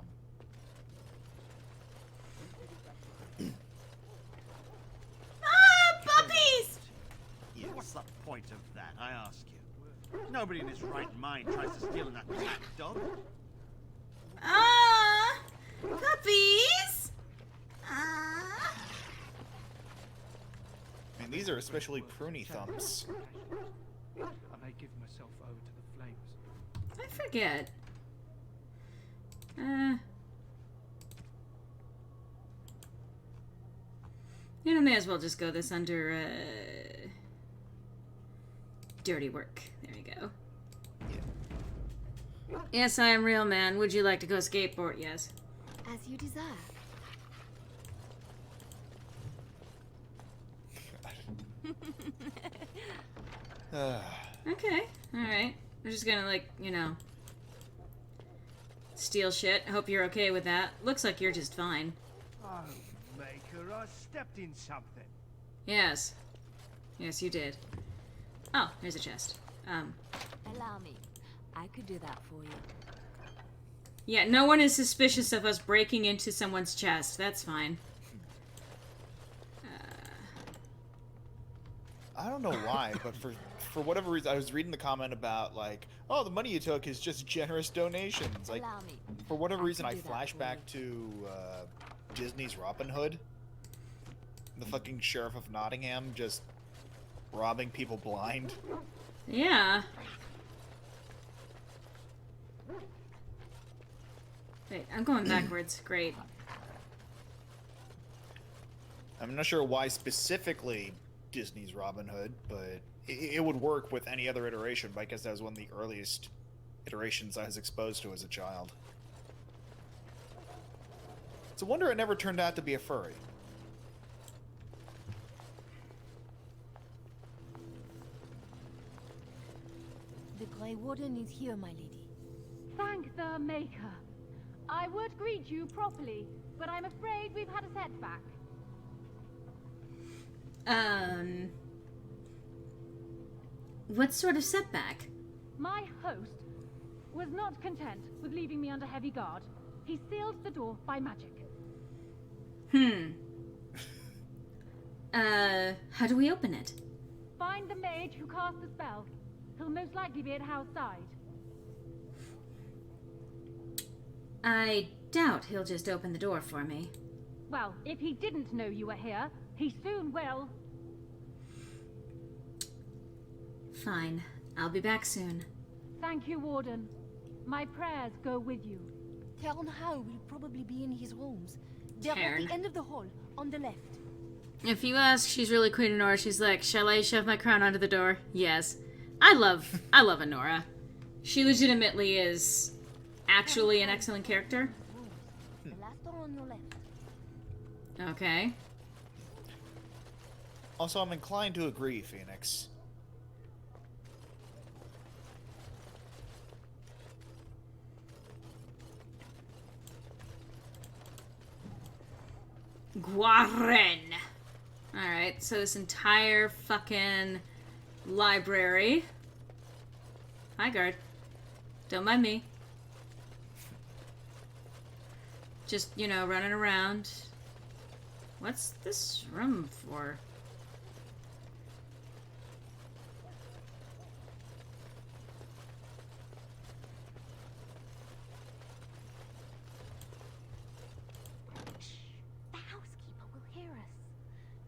Ah, puppies! What's the point of that, I ask you? Nobody in his right mind tries to steal an attack dog. Ah, puppies! Ah. And these are especially pruny thumps. I may give myself over to the flames. I forget. You know, may as well just go this under, dirty work. There we go. Yeah. Yes, I am real man. Would you like to go skateboard? Yes. As you desire. Okay, alright. We're just gonna, like, you know, steal shit. I hope you're okay with that. Looks like you're just fine. Oh, Maker, I stepped in something. Yes. Yes, you did. Oh, here's a chest. Allow me. I could do that for you. Yeah, no one is suspicious of us breaking into someone's chest. That's fine. I don't know why, but for whatever reason, I was reading the comment about, like, oh, the money you took is just generous donations. Like, Allow me. for whatever reason, I do that flash for back to Disney's Robin Hood. The fucking Sheriff of Nottingham just robbing people blind. Yeah. Wait, I'm going backwards. Great. I'm not sure why specifically Disney's Robin Hood, but it would work with any other iteration, but I guess that was one of the earliest iterations I was exposed to as a child. It's a wonder it never turned out to be a furry. The Grey Warden is here, my lady. Thank the Maker. I would greet you properly, but I'm afraid we've had a setback. What sort of setback? My host was not content with leaving me under heavy guard. He sealed the door by magic. How do we open it? Find the mage who cast the spell. He'll most likely be at House side. I doubt he'll just open the door for me. Well, if he didn't know you were here, he soon will. Fine. I'll be back soon. Thank you, Warden. My prayers go with you. Cairn Howe will probably be in his rooms. They're at Cairn. the end of the hall, on the left. If you ask, she's really Queen Honora. She's like, shall I shove my crown onto the door? Yes. I love Honora. She legitimately is actually an excellent character. The last door on your left. Okay. Also, I'm inclined to agree, Phoenix. Guaren. Alright, so this entire fucking library. Hi, guard. Don't mind me. Just, you know, running around. What's this room for? The housekeeper will hear us.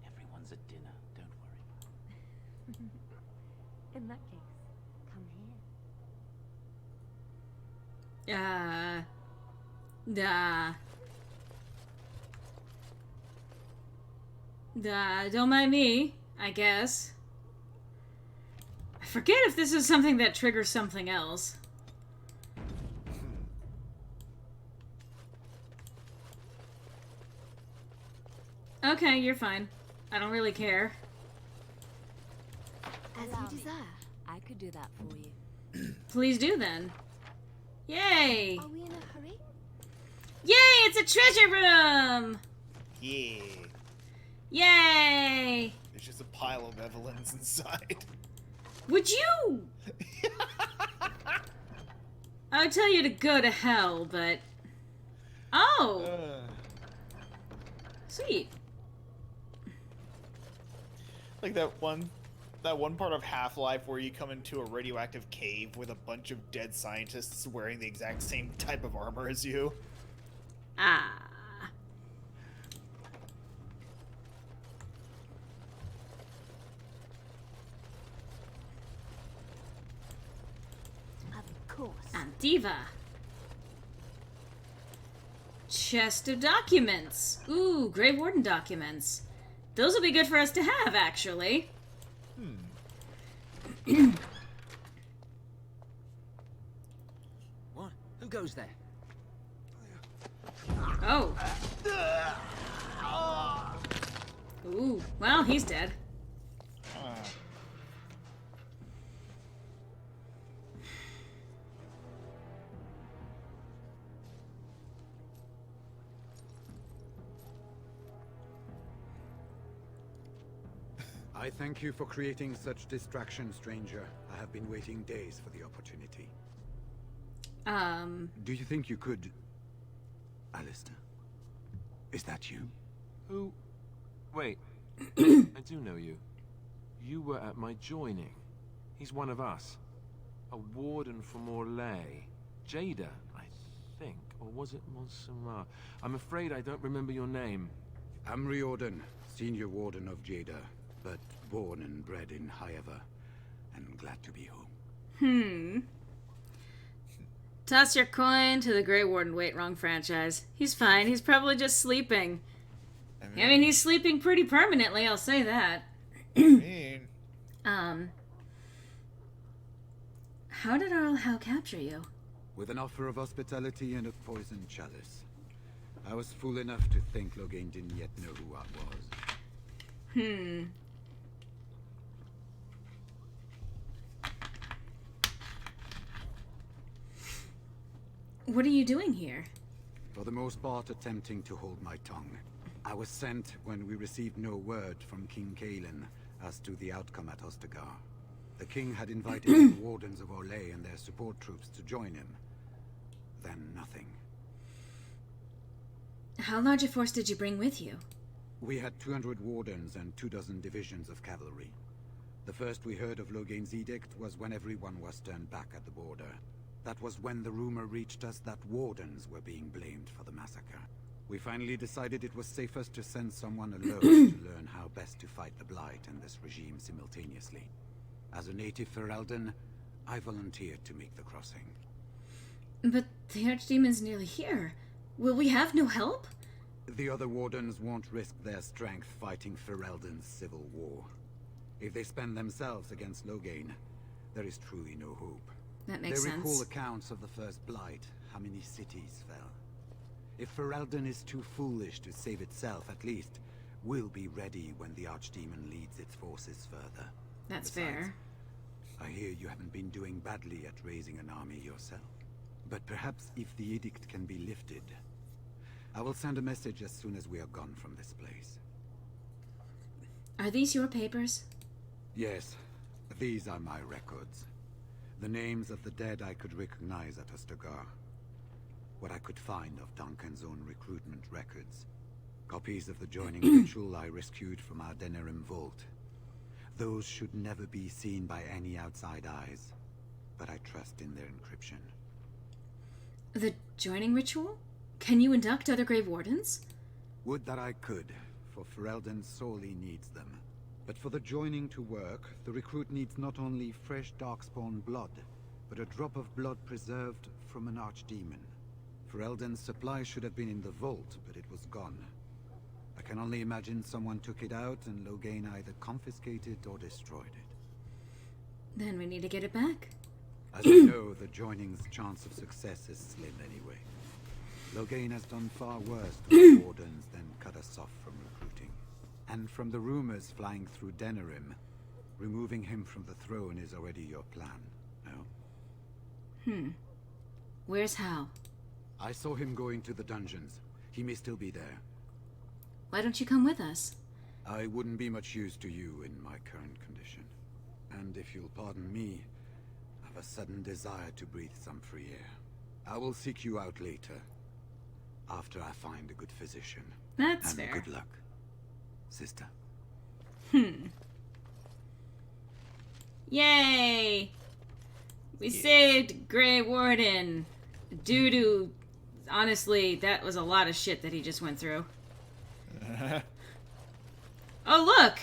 Everyone's at dinner, don't worry. In that case, come here. Don't mind me, I guess. I forget if this is something that triggers something else. Okay, you're fine. I don't really care. As you desire. I could do that for you. Please do then. Yay! Are we in a hurry? Yay! It's a treasure room! Yeah. Yay! There's just a pile of Evelyns inside. Would you? I would tell you to go to hell, but... Oh! Sweet. Like that one part of Half-Life where you come into a radioactive cave with a bunch of dead scientists wearing the exact same type of armor as you. Ah. Of course. Diva. Chest of documents. Ooh, Grey Warden documents. Those will be good for us to have, actually. What? Who goes there? Oh. Ooh, well, he's dead. I thank you for creating such distraction, stranger. I have been waiting days for the opportunity. Do you think you could... Alistair? Is that you? Who? Wait. I do know you. You were at my joining. He's one of us. A warden from Orlais. Jada, I think. Or was it Montserrat? I'm afraid I don't remember your name. I'm Riordan, senior warden of Jada, but born and bred in Highever, and glad to be home. Toss your coin to the Grey Warden. Wait, wrong franchise. He's fine. He's probably just sleeping. I mean, he's sleeping pretty permanently, I'll say that. How did Arl Howe capture you? With an offer of hospitality and a poisoned chalice. I was fool enough to think Loghain didn't yet know who I was. What are you doing here? For the most part, attempting to hold my tongue. I was sent when we received no word from King Cailan as to the outcome at Ostagar. The king had invited the wardens of Orlais and their support troops to join him. Then nothing. How large a force did you bring with you? We had 200 wardens and 24 divisions of cavalry. The first we heard of Loghain's edict was when everyone was turned back at the border. That was when the rumor reached us that wardens were being blamed for the massacre. We finally decided it was safest to send someone alone to learn how best to fight the Blight and this regime simultaneously. As a native Ferelden, I volunteered to make the crossing. But the Archdemon's nearly here. Will we have no help? The other wardens won't risk their strength fighting Ferelden's civil war. If they spend themselves against Loghain, there is truly no hope. That makes sense. They recall accounts of the first Blight, how many cities fell. If Ferelden is too foolish to save itself, at least, we'll be ready when the Archdemon leads its forces further. That's Besides, fair. I hear you haven't been doing badly at raising an army yourself. But perhaps if the edict can be lifted, I will send a message as soon as we are gone from this place. Are these your papers? Yes, these are my records. The names of the dead I could recognize at Ostagar. What I could find of Duncan's own recruitment records. Copies of the joining ritual I rescued from our Denerim vault. Those should never be seen by any outside eyes, but I trust in their encryption. The joining ritual? Can you induct other Grey Wardens? Would that I could, for Ferelden sorely needs them. But for the joining to work, the recruit needs not only fresh Darkspawn blood, but a drop of blood preserved from an Archdemon. Ferelden's supply should have been in the vault, but it was gone. I can only imagine someone took it out and Loghain either confiscated or destroyed it. Then we need to get it back. As you know, the joining's chance of success is slim anyway. Loghain has done far worse to the Wardens than cut us off from recruiting. And from the rumors flying through Denerim, removing him from the throne is already your plan, no? Where's Hal? I saw him going to the dungeons. He may still be there. Why don't you come with us? I wouldn't be much use to you in my current condition. and if you'll pardon me, have a sudden desire to breathe some free air. I will seek you out later, after I find a good physician. That's and fair. good luck, sister. Yay! We saved Grey Warden. Doo-doo. Honestly, that was a lot of shit that he just went through. Oh, look!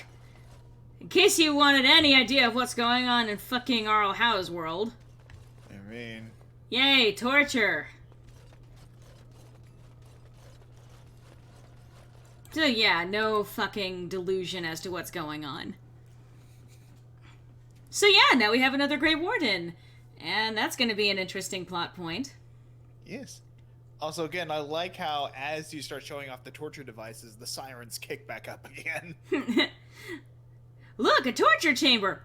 In case you wanted any idea of what's going on in fucking Arl Howe's world. I mean... Yay, torture! So yeah, no fucking delusion as to what's going on. So yeah, now we have another Grey Warden. And that's going to be an interesting plot point. Yes. Also, again, I like how as you start showing off the torture devices, the sirens kick back up again. Look, a torture chamber!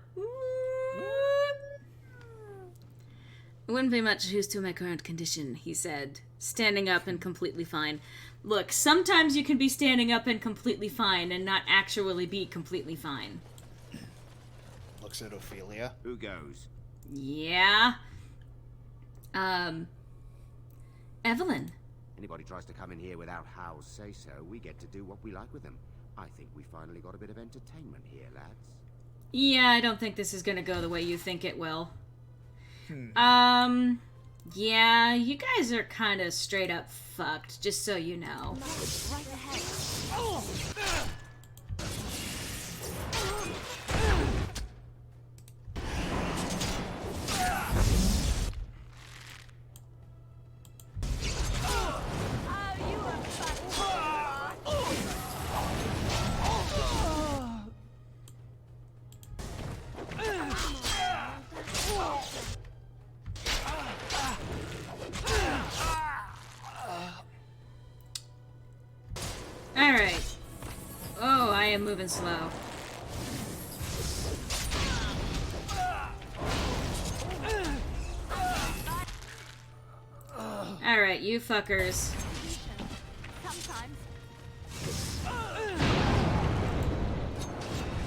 It wouldn't be much use to my current condition, he said, standing up and completely fine. Look, sometimes you can be standing up and completely fine and not actually be completely fine. Looks at Ophelia. Who goes? Yeah. Evelyn. Anybody tries to come in here without Hal's say-so, we get to do what we like with them. I think we finally got a bit of entertainment here, lads. Yeah, I don't think this is gonna go the way you think it will. Yeah, you guys are kind of straight up fucked, just so you know. Right ahead. Alright. Oh, I am moving slow. Alright, you fuckers. Sometimes.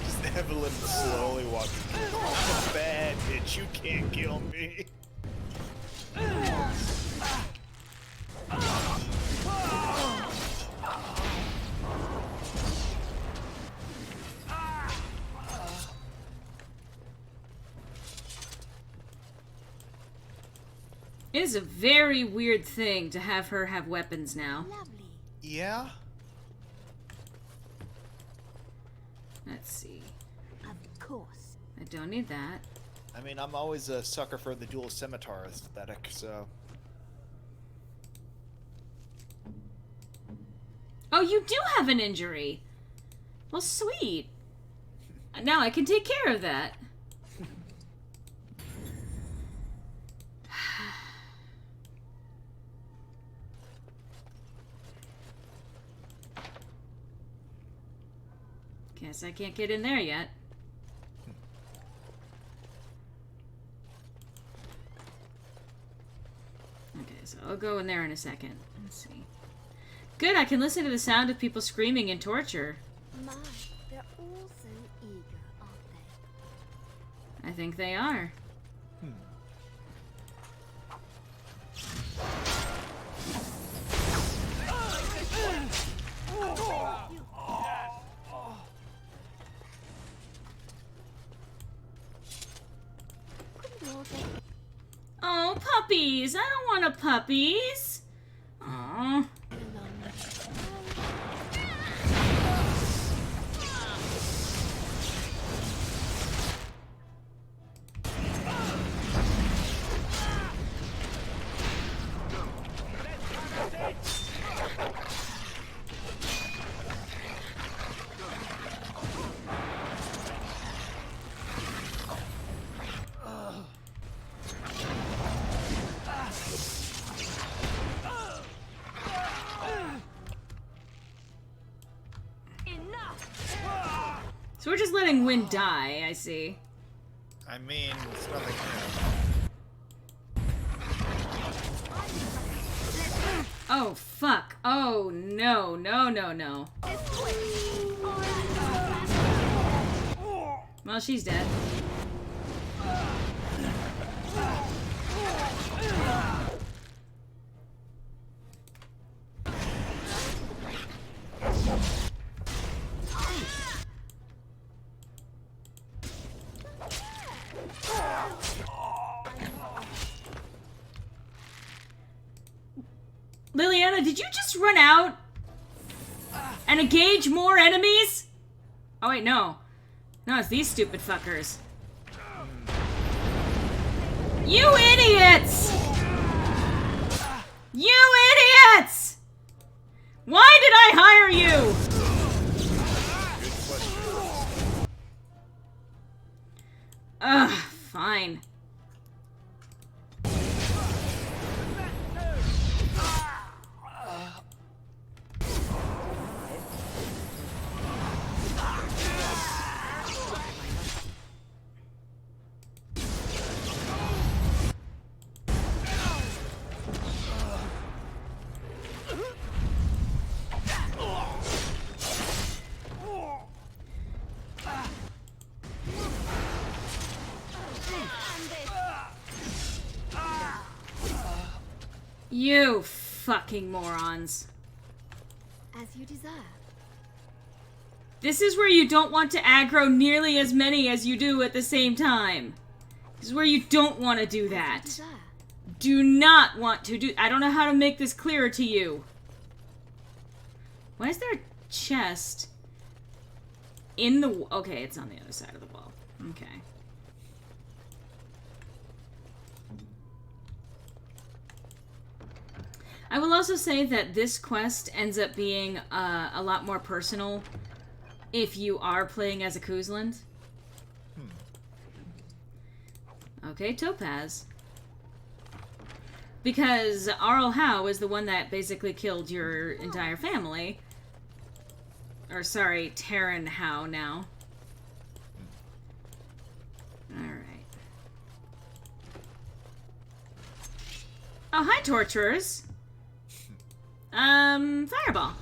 Just Evelyn slowly walking. I'm a bad bitch. You can't kill me. It is a very weird thing to have her have weapons now. Lovely. Yeah? Let's see. Of course. I don't need that. I mean, I'm always a sucker for the dual scimitar aesthetic, so... Oh, you do have an injury! Well, sweet. Now I can take care of that. Guess I can't get in there yet. Okay, so I'll go in there in a second. Let's see. Good, I can listen to the sound of people screaming in torture. My, they're all so eager, aren't they? I think they are. Oh, puppies! I don't want a puppies! Aww. So we're just letting Wynn die, I see. I mean, it's nothing new. Oh, fuck. Oh, no, no, no, no. Well, she's dead. Liliana, did you just run out and engage more enemies? Oh wait, no. No, it's these stupid fuckers. You idiots! You idiots! Why did I hire you? Ugh, fine. You fucking morons. As you desire. This is where you don't want to aggro nearly as many as you do at the same time. This is where you don't want to do that. Do not want to do... I don't know how to make this clearer to you. Why is there a chest in the... Okay, it's on the other side of the wall. Okay. I will also say that this quest ends up being a lot more personal if you are playing as a Kuzland. Okay, Topaz. Because Arl Howe is the one that basically killed your entire family. Or, sorry, Terran Howe now. Alright. Oh, hi, Torturers. Fireball.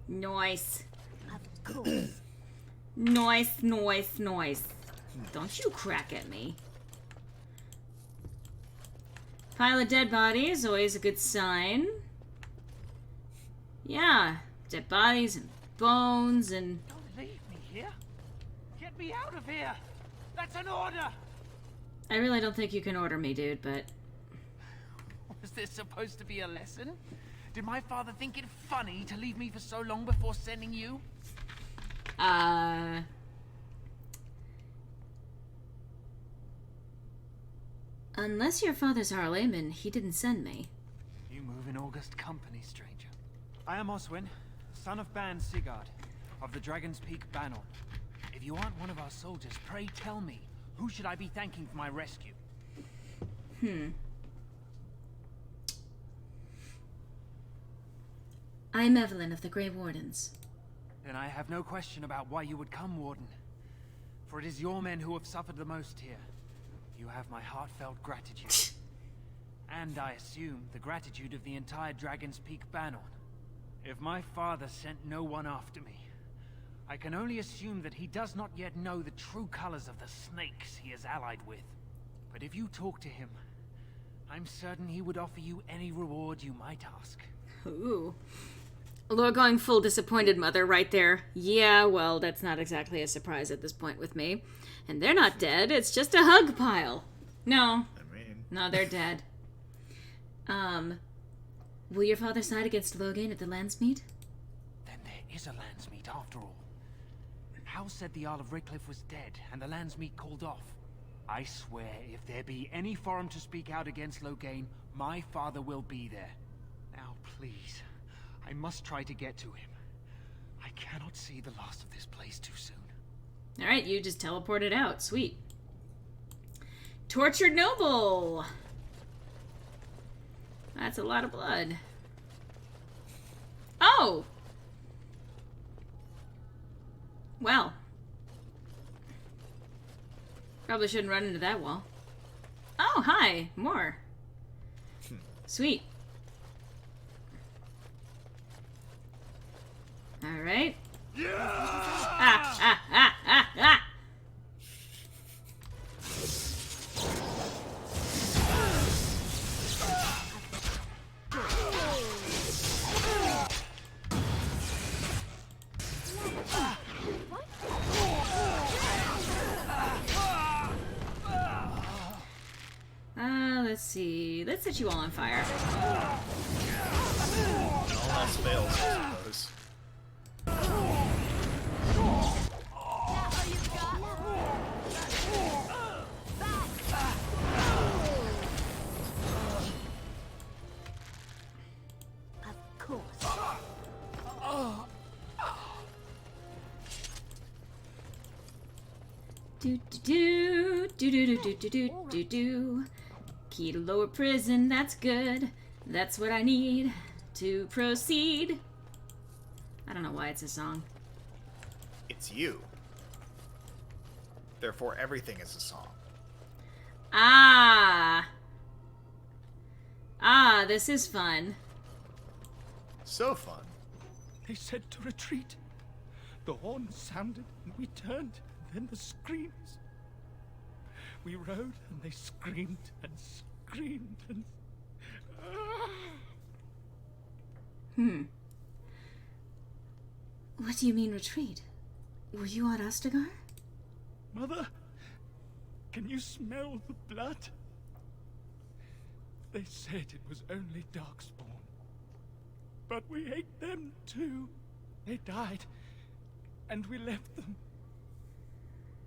Nice. Of course. Nice, nice, nice. Don't you crack at me. Pile of dead bodies, always a good sign. Yeah, dead bodies and bones and... Don't leave me here. Get me out of here. That's an order. I really don't think you can order me, dude, but... Was this supposed to be a lesson? Did my father think it funny to leave me for so long before sending you? Unless your father's Harleyman, he didn't send me. You move in august company, stranger. I am Oswin, son of Ban Sigurd, of the Dragon's Peak Banner. If you aren't one of our soldiers, pray tell me, who should I be thanking for my rescue? I'm Evelyn of the Grey Wardens. Then I have no question about why you would come, Warden. For it is your men who have suffered the most here. You have my heartfelt gratitude. And I assume the gratitude of the entire Dragon's Peak Banner. If my father sent no one after me, I can only assume that he does not yet know the true colors of the snakes he is allied with. But if you talk to him, I'm certain he would offer you any reward you might ask. Ooh. Laura going full disappointed mother right there. Yeah, well, that's not exactly a surprise at this point with me. And they're not dead, it's just a hug pile. No. No, they're dead. Will your father side against Loghain at the Landsmeet? Then there is a Landsmeet after all. Howe said the Isle of Redcliffe was dead, and the Landsmeet called off. I swear, if there be any forum to speak out against Loghain, my father will be there. Now, please, I must try to get to him. I cannot see the last of this place too soon. Alright, you just teleported out. Sweet. Tortured Noble! That's a lot of blood. Oh! Well. Probably shouldn't run into that wall. Oh, hi! More. Sweet. Alright. Yeah! Ah, ah, ah, ah, ah! Let's see. Let's set you all on fire. All else fails, I suppose. Of course. Do do do do do do do do do do. Key to lower prison. That's good. That's what I need to proceed. I don't know why it's a song. It's you. Therefore, everything is a song. Ah. Ah, this is fun. So fun. They said to retreat. The horn sounded and we turned, and then the screams. We rode and they screamed and screamed and... What do you mean retreat? Were you on Ostagar? Mother, can you smell the blood? They said it was only Darkspawn. But we ate them too. They died, and we left them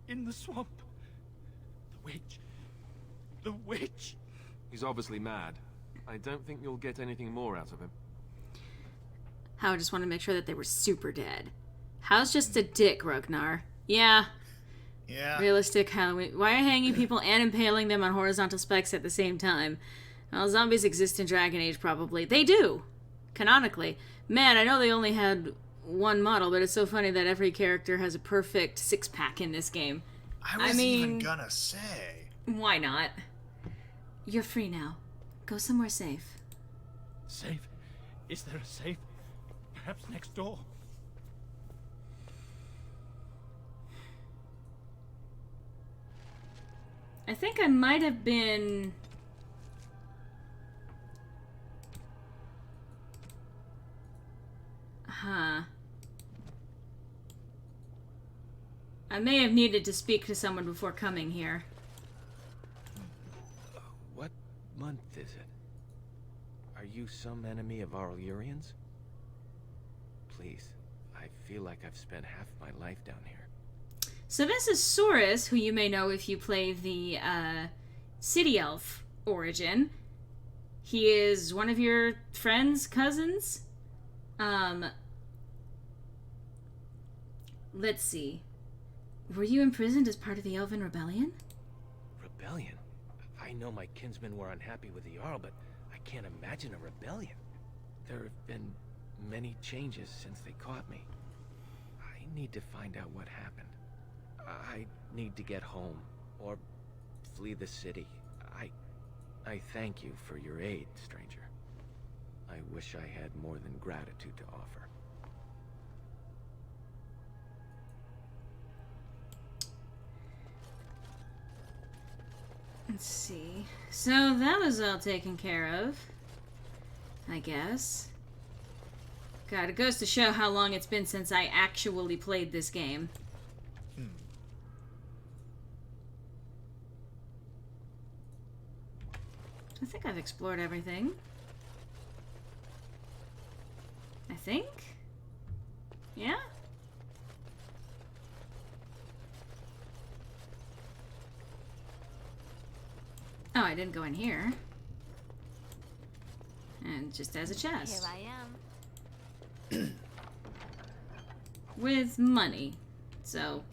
in the swamp. The witch. The witch. He's obviously mad. I don't think you'll get anything more out of him. How I just want to make sure that they were super dead. How's just a dick, Ragnar? Yeah. Yeah. Realistic Halloween. Why are hanging people and impaling them on horizontal spikes at the same time? Well, zombies exist in Dragon Age, probably. They do! Canonically. Man, I know they only had one model, but it's so funny that every character has a perfect six-pack in this game. I wasn't even gonna say. Why not? You're free now. Go somewhere safe. Safe? Is there a safe? Perhaps next door? I think I might have been... Huh. I may have needed to speak to someone before coming here. What month is it? Are you some enemy of our Urians? Please, I feel like I've spent half my life down here. So this is Saurus, who you may know if you play the City Elf origin. He is one of your friends, cousins. Let's see. Were you imprisoned as part of the Elven Rebellion? Rebellion? I know my kinsmen were unhappy with the Jarl, but I can't imagine a rebellion. There have been many changes since they caught me. I need to find out what happened. I need to get home, or flee the city. I thank you for your aid, stranger. I wish I had more than gratitude to offer. Let's see. So that was all taken care of, I guess. God, it goes to show how long it's been since I actually played this game. I think I've explored everything. I think? Yeah? Oh, I didn't go in here. And just as a chest. Here I am. with money. So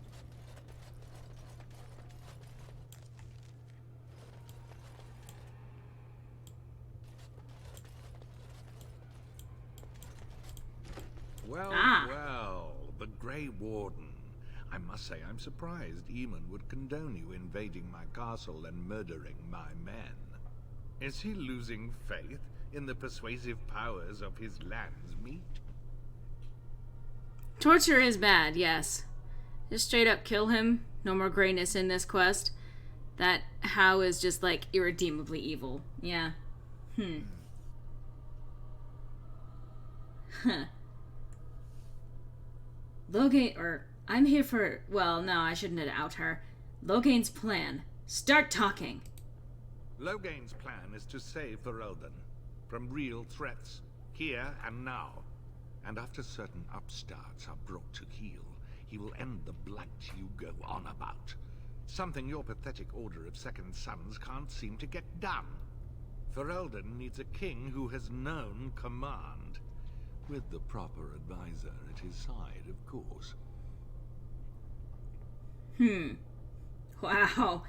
Well, well, the Grey Warden. I must say I'm surprised Eamon would condone you invading my castle and murdering my men. Is he losing faith in the persuasive powers of his land's meat? torture is bad, yes. Just straight up kill him. No more grayness in this quest. That How is just like irredeemably evil. Yeah. Huh. Loghain, or I'm here for, well, no, I shouldn't have out her. Loghain's plan. Start talking. Loghain's plan is to save Ferelden from real threats, here and now. And after certain upstarts are brought to heel, he will end the blight you go on about. Something your pathetic Order of Second Sons can't seem to get done. Ferelden needs a king who has known command. With the proper advisor at his side, of course. Wow.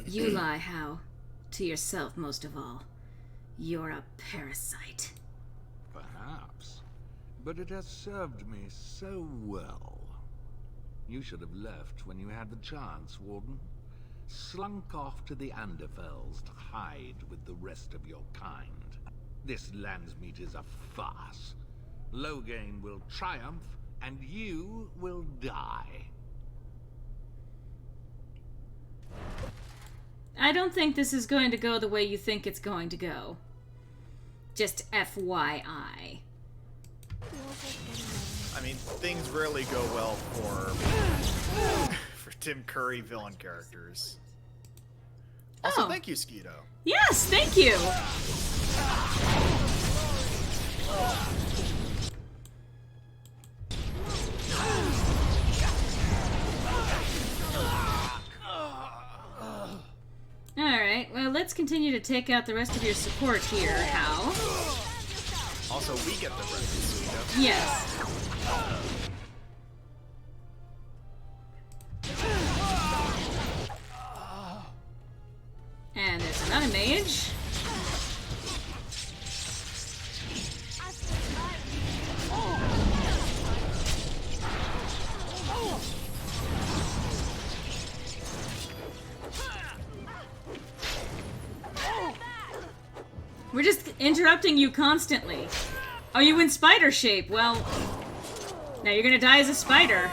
You lie, How. To yourself, most of all. You're a parasite. Perhaps. But it has served me so well. You should have left when you had the chance, Warden. Slunk off to the Anderfells to hide with the rest of your kind. This Landsmeet is a farce. Loghain will triumph, and you will die. I don't think this is going to go the way you think it's going to go. Just FYI. I mean, things rarely go well for Tim Curry villain characters. Also, thank you, Skeeto. Yes, thank you. Alright, well, let's continue to take out the rest of your support here, How. Also, we get the rest, Skeeto. Yes. And there's another mage. We're just interrupting you constantly. Are you in spider shape? Well, now you're gonna die as a spider.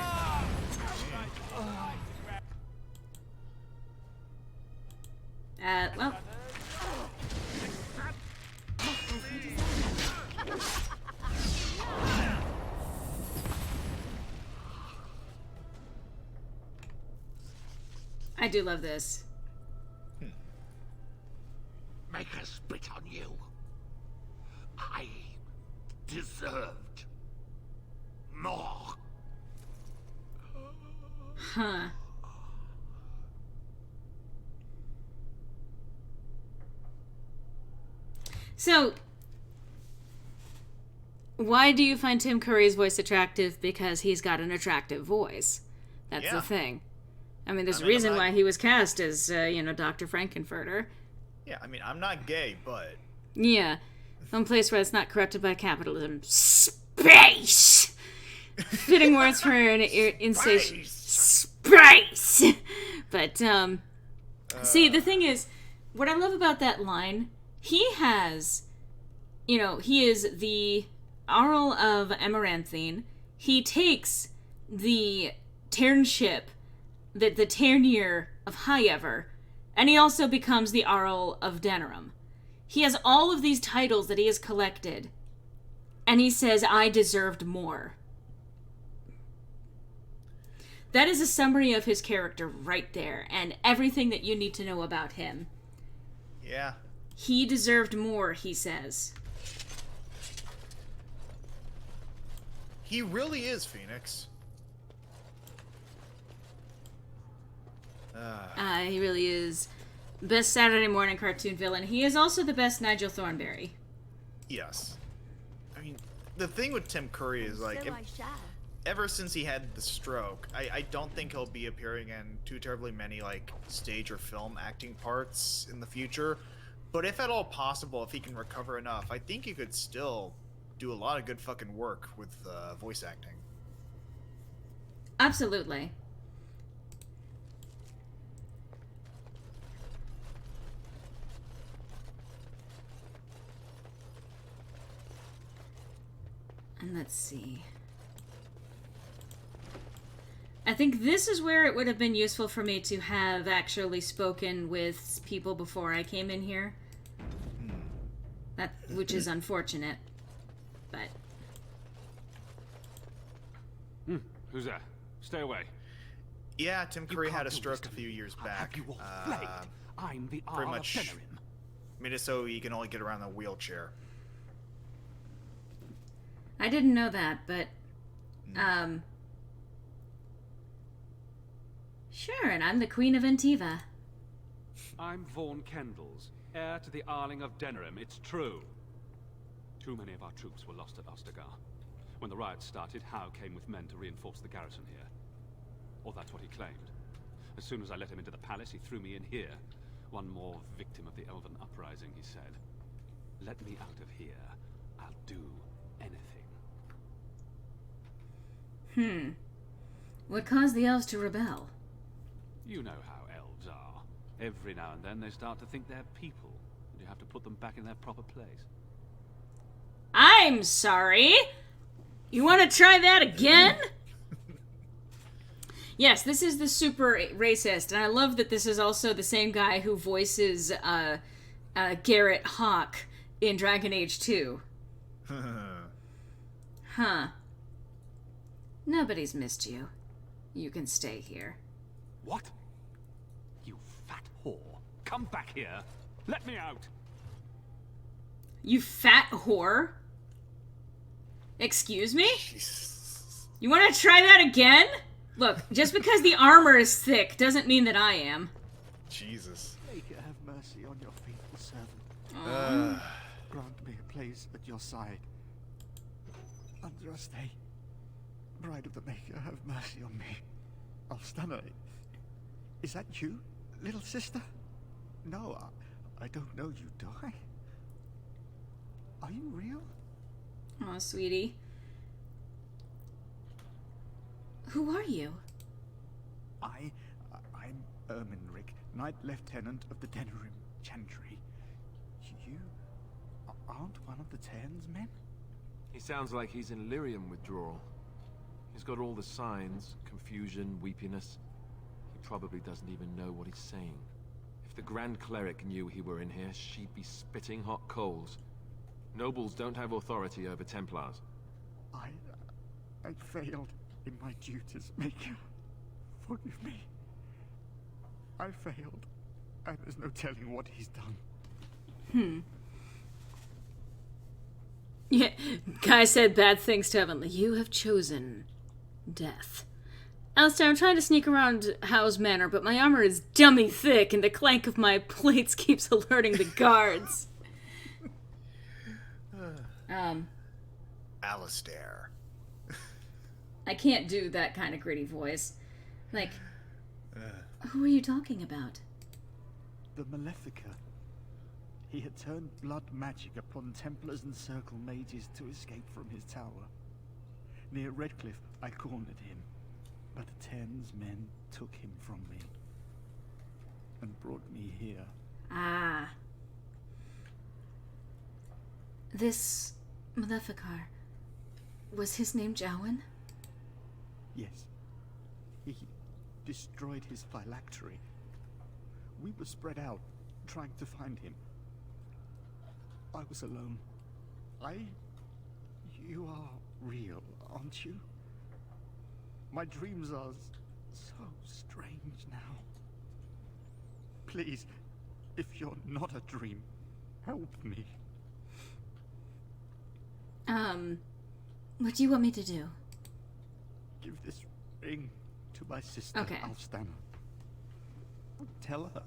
Well. I do love this. Make her spit on you. I deserved more. Huh. So, why do you find Tim Curry's voice attractive? Because he's got an attractive voice. That's the thing. I mean, there's a reason why he was cast as, Dr. Frankenfurter. Yeah, I mean, I'm not gay, but... Yeah. One place where it's not corrupted by capitalism. Space! Fitting words for an insatiable... Space! But, see, the thing is, what I love about that line, he has, he is the Arl of Amaranthine. He takes the Tairnship, the Tairnir of Highever, and he also becomes the Arl of Denerim. He has all of these titles that he has collected, and he says, I deserved more. That is a summary of his character right there, and everything that you need to know about him. Yeah. He deserved more, he says. He really is, Phoenix. He really is. Best Saturday morning cartoon villain. He is also the best Nigel Thornberry. Yes. I mean, the thing with Tim Curry is like, So I shall. ever since he had the stroke, I don't think he'll be appearing in too terribly many like stage or film acting parts in the future. But if at all possible, if he can recover enough, I think he could still do a lot of good fucking work with voice acting. Absolutely. And let's see. I think this is where it would have been useful for me to have actually spoken with people before I came in here. Which is unfortunate, but... Who's that? Stay away. Yeah, Tim Curry had a stroke a few years back. I'm the pretty Arl of much Denerim. made it so he can only get around in a wheelchair. I didn't know that, but... Sure, and I'm the Queen of Antiva. I'm Vaughn Kendalls, heir to the Arling of Denerim, it's true. Too many of our troops were lost at Ostagar. When the riots started, Howe came with men to reinforce the garrison here. Or that's what he claimed. As soon as I let him into the palace, he threw me in here. One more victim of the Elven Uprising, he said. Let me out of here. I'll do anything. What caused the elves to rebel? You know how elves are. Every now and then they start to think they're people, and you have to put them back in their proper place. I'm sorry! You want to try that again? Yes, this is the super racist, and I love that this is also the same guy who voices Garrett Hawk in Dragon Age 2. Huh. Nobody's missed you. You can stay here. What? You fat whore. Come back here. Let me out. You fat whore? Excuse me? You want to try that again? Look, just because the armor is thick doesn't mean that I am. Jesus. Make it have mercy on your faithful servant. Grant me a place at your side. Andraste, Bride of the Maker, have mercy on me. Alstana, is that you, little sister? No, I don't know you, do I? Are you real? Aw, sweetie. Who are you? I'm Erminric, Knight Lieutenant of the Denerim Chantry. You aren't one of the Tern's men? He sounds like he's in lyrium withdrawal. He's got all the signs, confusion, weepiness. He probably doesn't even know what he's saying. If the Grand Cleric knew he were in here, she'd be spitting hot coals. Nobles don't have authority over Templars. I failed in my duties, Maker. Forgive me. I failed, and there's no telling what he's done. Yeah, guy said bad things to Heavenly. You have chosen death. Alistair, I'm trying to sneak around Howe's manor, but my armor is dummy thick, and the clank of my plates keeps alerting the guards. Alistair. I can't do that kind of gritty voice. Like, who are you talking about? The Malefica. He had turned blood magic upon Templars and Circle Mages to escape from his tower. Near Redcliffe, I cornered him, but the Tern's men took him from me and brought me here. Ah. This Maleficar, was his name Jowan? Yes. He destroyed his phylactery. We were spread out, trying to find him. I was alone. You are real, aren't you? My dreams are so strange now. Please, if you're not a dream, help me. What do you want me to do? Give this ring to my sister, Okay. Alstana. Tell her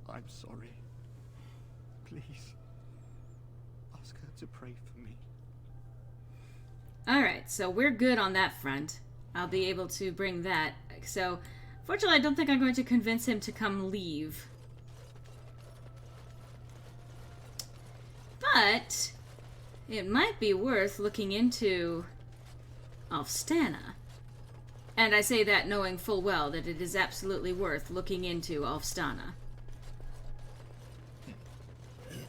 I'm sorry. Please, ask her to pray for me. Alright, so we're good on that front. I'll be able to bring that. So, fortunately, I don't think I'm going to convince him to come leave. But it might be worth looking into Alfstana. And I say that knowing full well that it is absolutely worth looking into Alfstana.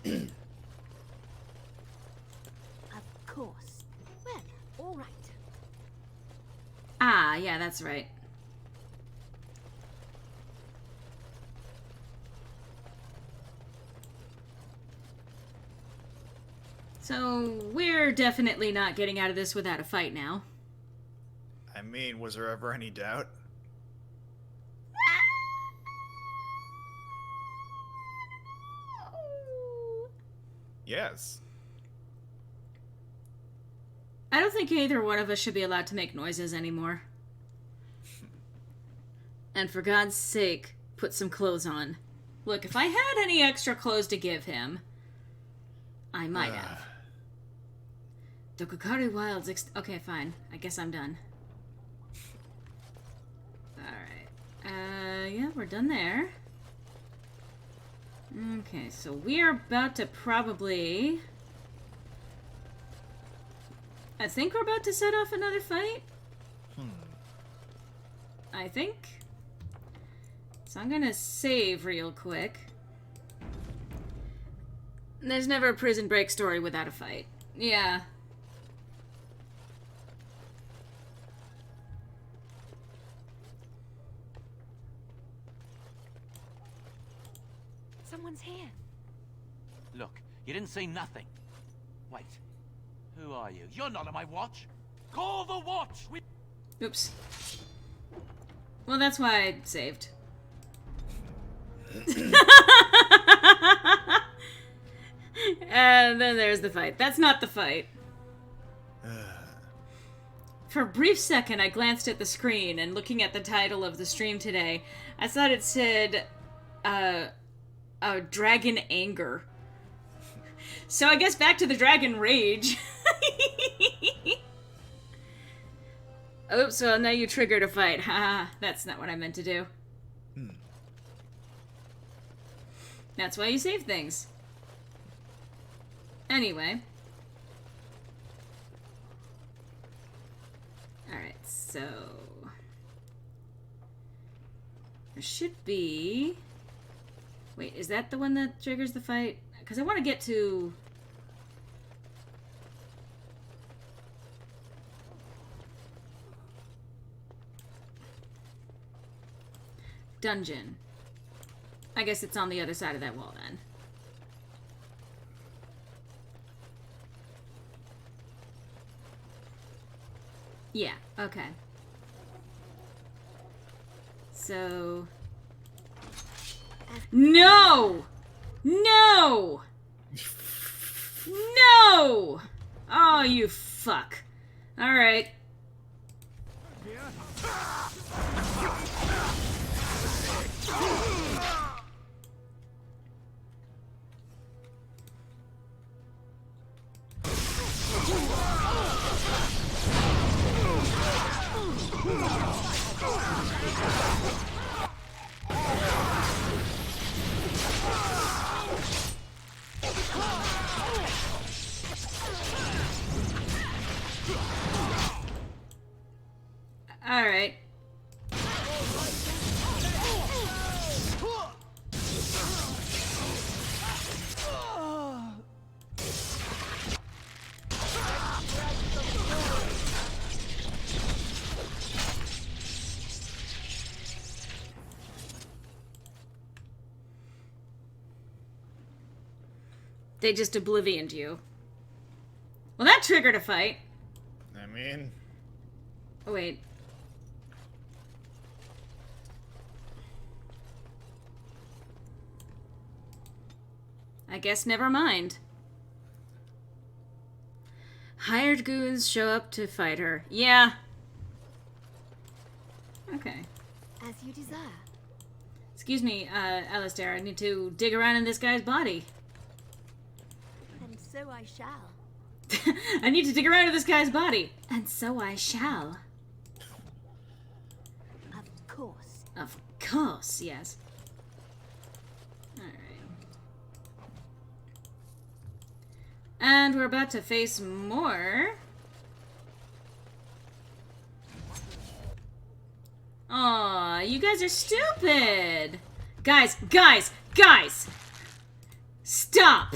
Of course. Well, all right. Ah, yeah, that's right. So, we're definitely not getting out of this without a fight now. I mean, was there ever any doubt? Yes. I don't think either one of us should be allowed to make noises anymore. And for God's sake, put some clothes on. Look, if I had any extra clothes to give him, I might have. The Kokari Wilds okay, fine. I guess I'm done. Alright. Yeah, we're done there. Okay, so we are about to probably... I think we're about to set off another fight. I think. So I'm gonna save real quick. There's never a Prison Break story without a fight. Yeah. Someone's here. Look, you didn't say nothing. Wait. Who are you? You're not on my watch. Call the watch! Oops. Well, that's why I saved. And then there's the fight. That's not the fight. For a brief second, I glanced at the screen, and looking at the title of the stream today, I thought it said, Dragon Anger. So I guess back to the Dragon Rage. Oops, well, now you triggered a fight. Haha, that's not what I meant to do. That's why you save things. Anyway. Alright, so... there should be... Wait, is that the one that triggers the fight? Because I want to get to... dungeon. I guess it's on the other side of that wall then. Yeah, okay. So... No! No! No! Oh, you fuck. Alright. Alright. They just oblivioned you. Well, that triggered a fight. I mean... Oh, wait. I guess never mind. Hired goons show up to fight her. Yeah. Okay. As you desire. Excuse me, Alistair, I need to dig around in this guy's body. And so I shall. I need to dig around to this guy's body. And so I shall. Of course. Of course, yes. Alright. And we're about to face more. Aw, you guys are stupid. Guys! Stop!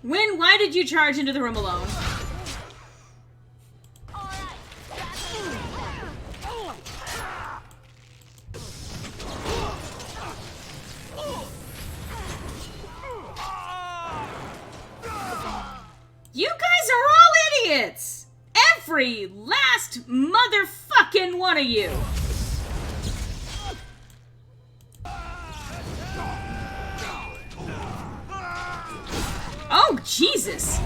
Win, why did you charge into the room alone? You guys are all idiots! Every last motherfucking one of you! Oh, Jesus!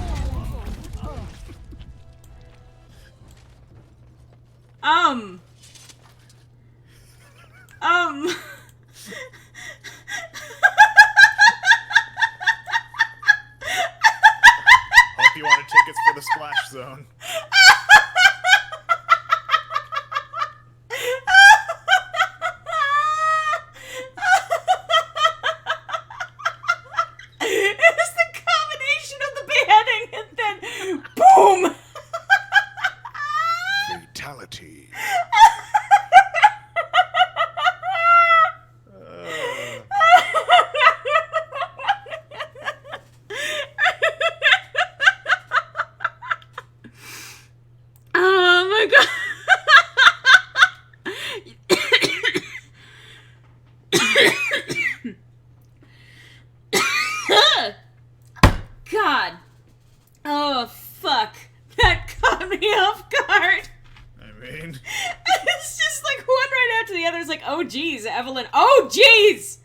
Hope you wanted tickets for the splash zone. It was the combination of the beheading and then boom! Fatality. Oh my god. God. Oh, fuck. That caught me off guard. I mean... It's just like one right after the other. It's like, oh, geez, Evelyn. Oh, geez!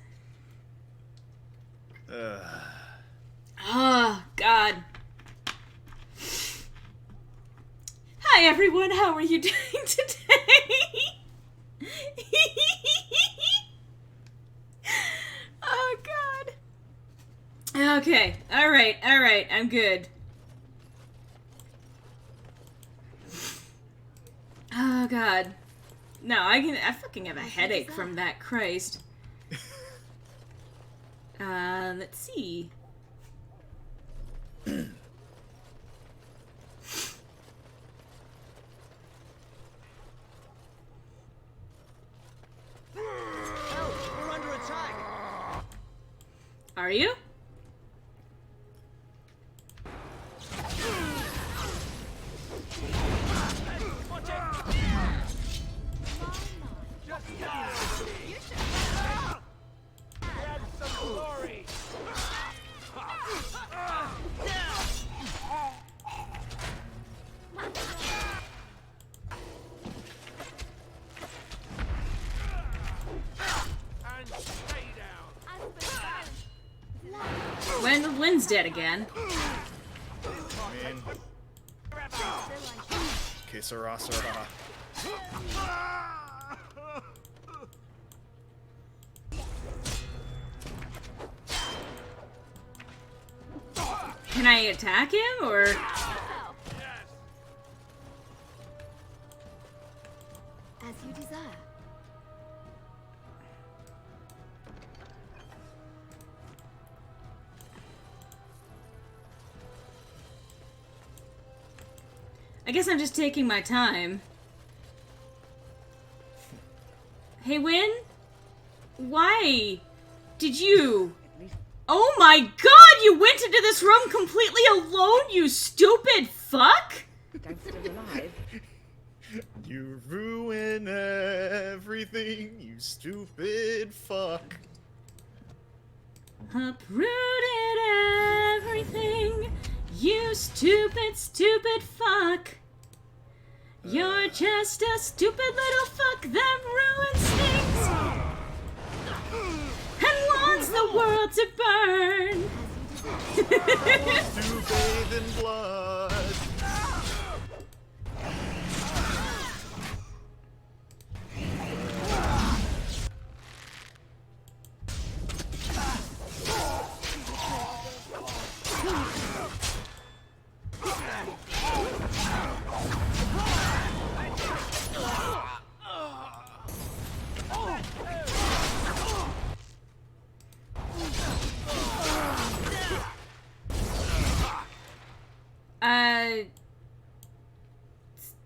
Oh, God. Hi, everyone. How are you doing today? Oh, God. Okay. All right. I'm good. Oh, God. No, I fucking have a headache from that. Christ. Let's see. We're under attack. Are you? Wynn's dead again. I mean... Que sera, sera. Can I attack him, or...? As you desire. I guess I'm just taking my time. Hey, Wynn? Why did you... Oh my god, you went into this room completely alone, you stupid fuck! Gangster alive. You ruin everything, you stupid fuck. Uprooted everything, you stupid, stupid fuck. You're just a stupid little fuck that ruins things. about to burn. To bathe in blood.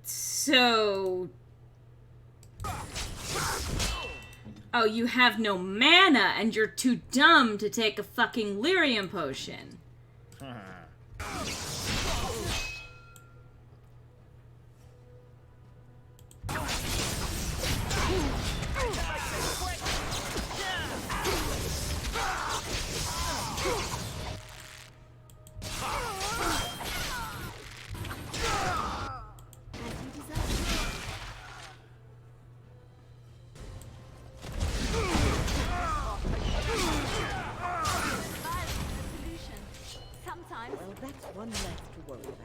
So... Oh, you have no mana, and you're too dumb to take a fucking lyrium potion. One less to worry about.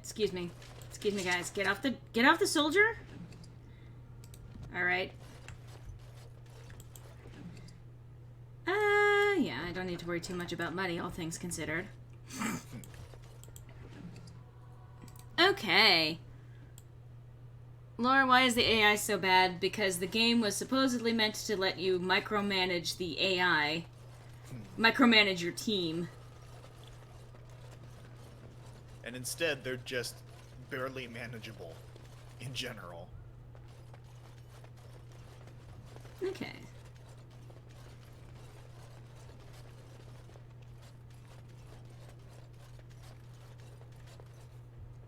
Excuse me. Excuse me, guys. Get off the soldier. All right. Yeah, I don't need to worry too much about money, all things considered. Okay. Laura, why is the AI so bad? Because the game was supposedly meant to let you micromanage the AI. Micromanage your team. And instead, they're just barely manageable in general. Okay.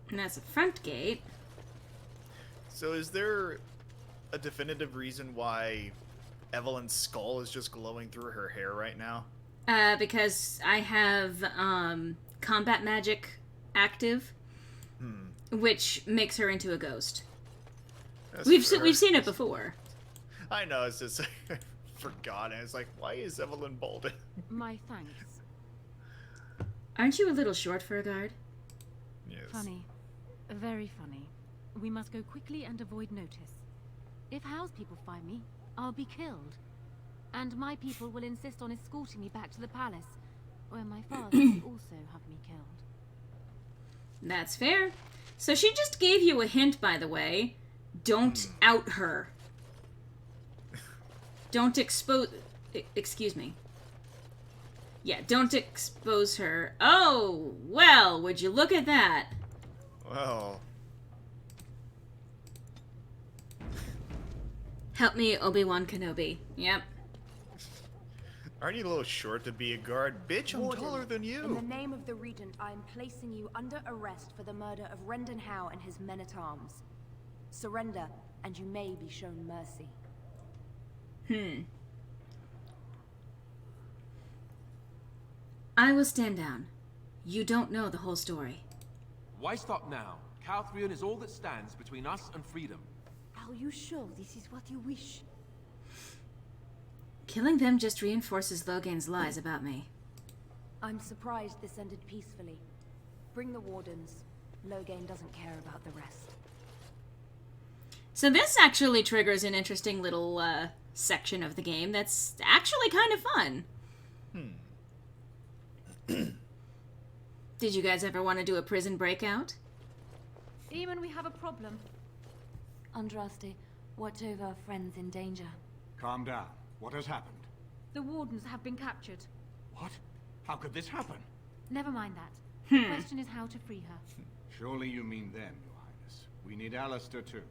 And that's a front gate. So is there a definitive reason why Evelyn's skull is just glowing through her hair right now? Because I have combat magic active, which makes her into a ghost. We've seen it before. I know, it's just I forgot. It's like, why is Evelyn balding? My thanks. Aren't you a little short for a guard? Yes. Funny. Very funny. We must go quickly and avoid notice. If House people find me, I'll be killed. And my people will insist on escorting me back to the palace, where my father will also have me killed. That's fair. So she just gave you a hint, by the way. Don't out her. Don't expose... Excuse me. Yeah, don't expose her. Oh, well, would you look at that? Well... Help me, Obi-Wan Kenobi. Yep. Aren't you a little short to be a guard? Bitch, I'm Warden, taller than you. In the name of the Regent, I am placing you under arrest for the murder of Rendon Howe and his men-at-arms. Surrender, and you may be shown mercy. I will stand down. You don't know the whole story. Why stop now? Calthrion is all that stands between us and freedom. Are you sure this is what you wish? Killing them just reinforces Logain's lies about me. I'm surprised this ended peacefully. Bring the wardens. Logain doesn't care about the rest. So this actually triggers an interesting little section of the game that's actually kind of fun. Did you guys ever want to do a prison breakout? Even we have a problem. Andraste, watch over our friends in danger. Calm down. What has happened? The wardens have been captured. What? How could this happen? Never mind that. The question is how to free her. Surely you mean them, Your Highness. We need Alistair too.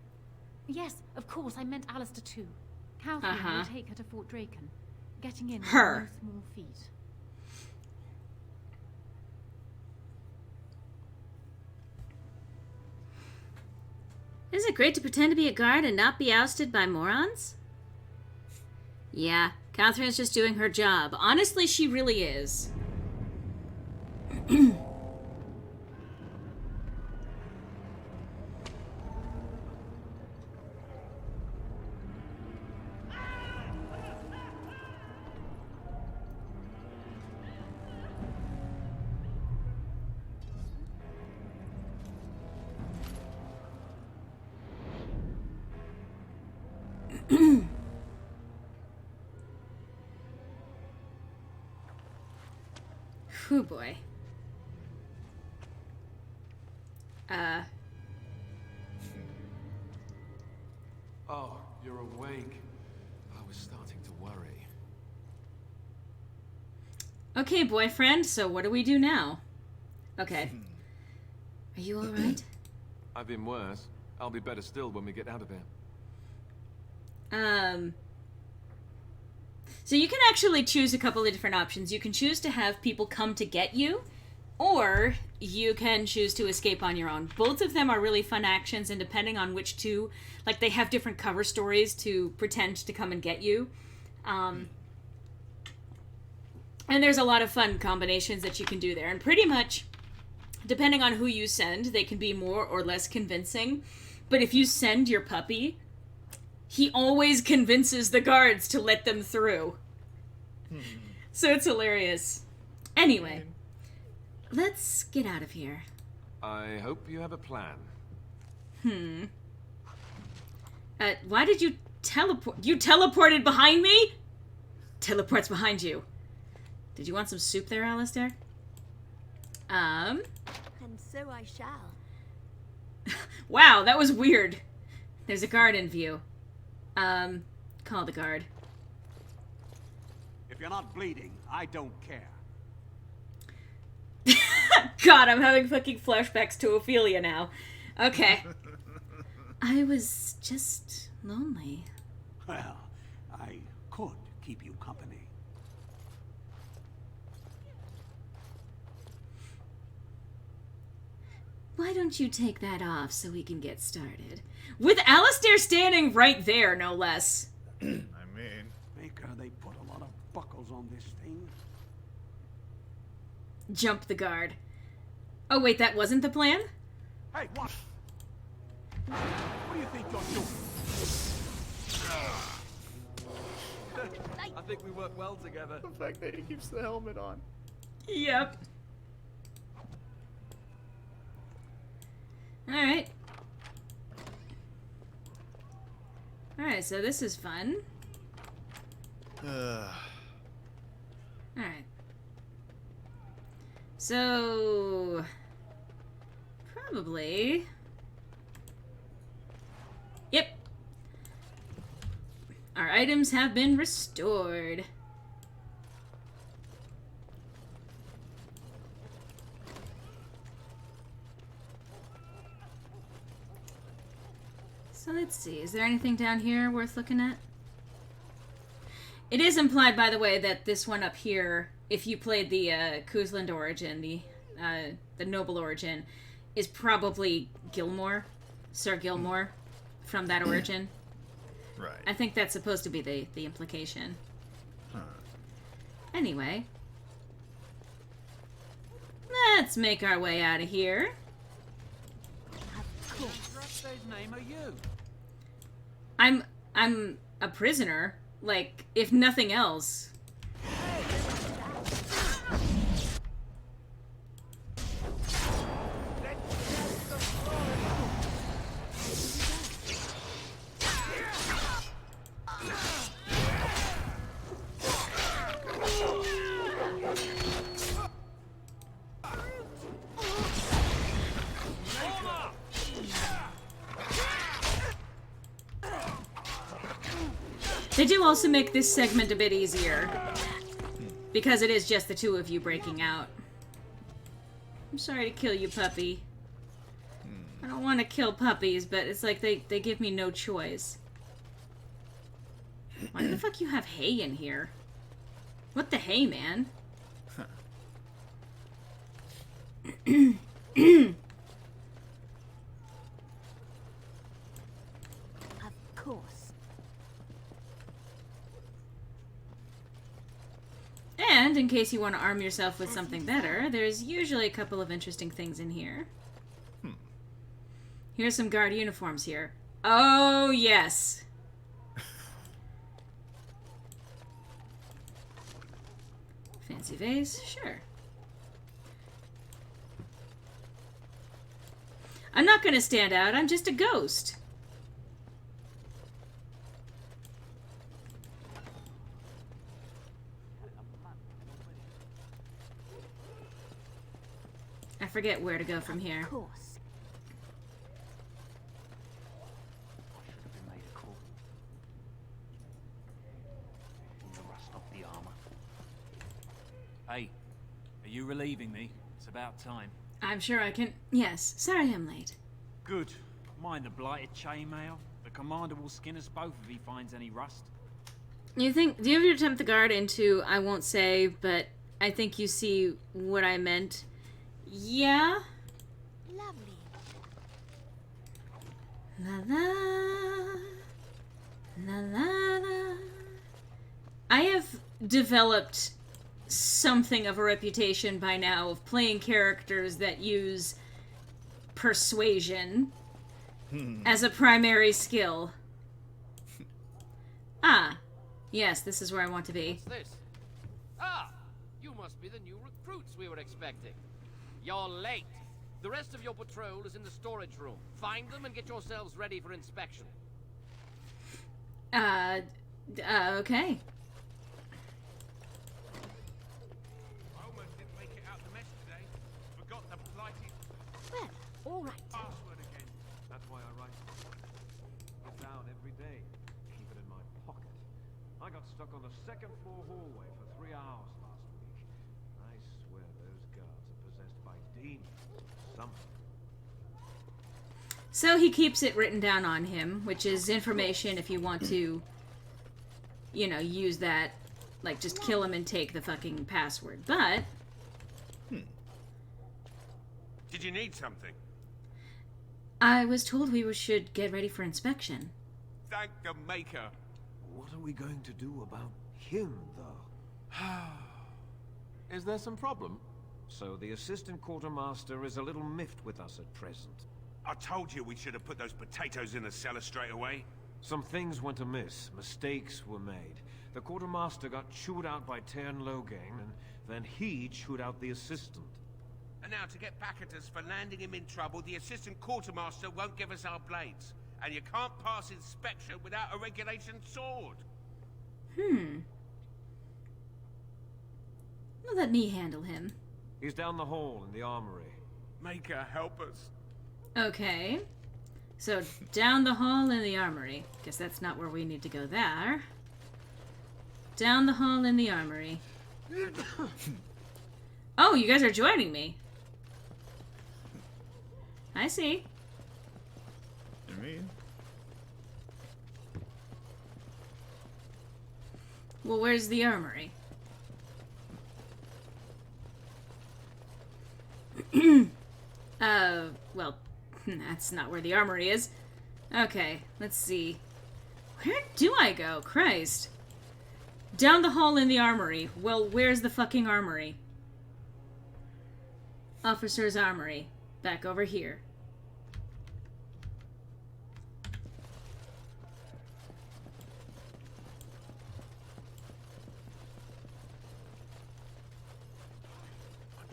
Yes, of course, I meant Alistair too. Calthrion will take her to Fort Draken. Getting in Her. is no small feat. Is it great to pretend to be a guard and not be ousted by morons? Yeah, Calthrion's just doing her job. Honestly, she really is. Whew, boy. Oh, you're awake. I was starting to worry. Okay, boyfriend, so what do we do now? Okay. Are you alright? I've been worse. I'll be better still when we get out of here. So you can actually choose a couple of different options. You can choose to have people come to get you, or you can choose to escape on your own. Both of them are really fun actions, and depending on which two, like, they have different cover stories to pretend to come and get you. And there's a lot of fun combinations that you can do there. And pretty much, depending on who you send, they can be more or less convincing. But if you send your puppy, he always convinces the guards to let them through. So it's hilarious. Anyway, let's get out of here. I hope you have a plan. Why did you teleport? You teleported behind me? Teleports behind you. Did you want some soup there, Alistair? And so I shall. Wow, that was weird. There's a guard in view. Call the guard. If you're not bleeding, I don't care. God, I'm having fucking flashbacks to Ophelia now. Okay. I was just lonely. Well, I could keep you company. Why don't you take that off so we can get started? With Alistair standing right there, no less. I mean... Baker, they put a lot of buckles on this thing. Jump the guard. Oh wait, that wasn't the plan? Hey, what? What do you think you're doing? I think we work well together. The fact that he keeps the helmet on. Yep. Alright. Alright, so this is fun. Alright. So... probably... Yep. Our items have been restored. So let's see, is there anything down here worth looking at? It is implied, by the way, that this one up here, if you played the Kuzland origin, the noble origin, is probably Gilmore, Sir Gilmore, from that origin. Right. I think that's supposed to be the implication. Anyway. Let's make our way out of here. Whose name are you? I'm a prisoner, like, if nothing else. They do also make this segment a bit easier, because it is just the two of you breaking out. I'm sorry to kill you, puppy. I don't want to kill puppies, but it's like they give me no choice. Why the fuck you have hay in here? What the hay, man? Of course. And, in case you want to arm yourself with something better, there's usually a couple of interesting things in here. Here's some guard uniforms here. Oh, yes! Fancy vase? Sure. I'm not gonna stand out, I'm just a ghost. forget where to go from here. Of course. I should have been made a call. The rust off the armor. Hey, are you relieving me? It's about time. I'm sure I can... Yes, sorry I'm late. Good. Mind the blighted chainmail? The commander will skin us both if he finds any rust. You think... Do you ever attempt the guard into, I won't say, but I think you see what I meant? Yeah? Lovely. La la... La la la... I have developed something of a reputation by now of playing characters that use persuasion as a primary skill. Ah, yes, this is where I want to be. What's this? Ah, you must be the new recruits we were expecting. You're late. The rest of your patrol is in the storage room. Find them and get yourselves ready for inspection. Okay. Well, all right. Password again. That's why I write it down every day. Keep it in my pocket. I got stuck on the second floor hallway for 3 hours last week. I swear those guards are possessed by demons or something. So he keeps it written down on him, which is information if you want to, you know, use that, like just kill him and take the fucking password. But Did you need something? I was told we should get ready for inspection. Thank the Maker. What are we going to do about him, though? Is there some problem? So the assistant quartermaster is a little miffed with us at present. I told you we should have put those potatoes in the cellar straight away. Some things went amiss. Mistakes were made. The quartermaster got chewed out by Tern Logain, and then he chewed out the assistant. And now to get back at us for landing him in trouble, the assistant quartermaster won't give us our blades. And you can't pass inspection without a regulation sword. Well, let me handle him. He's down the hall in the armory. Maker, help us. Okay. So, down the hall in the armory. Guess that's not where we need to go there. Down the hall in the armory. Oh, you guys are joining me. I see. I mean... Well, where's the armory? Well, that's not where the armory is. Okay, let's see. Where do I go? Christ. Down the hall in the armory. Well, where's the fucking armory? Officer's armory. Back over here.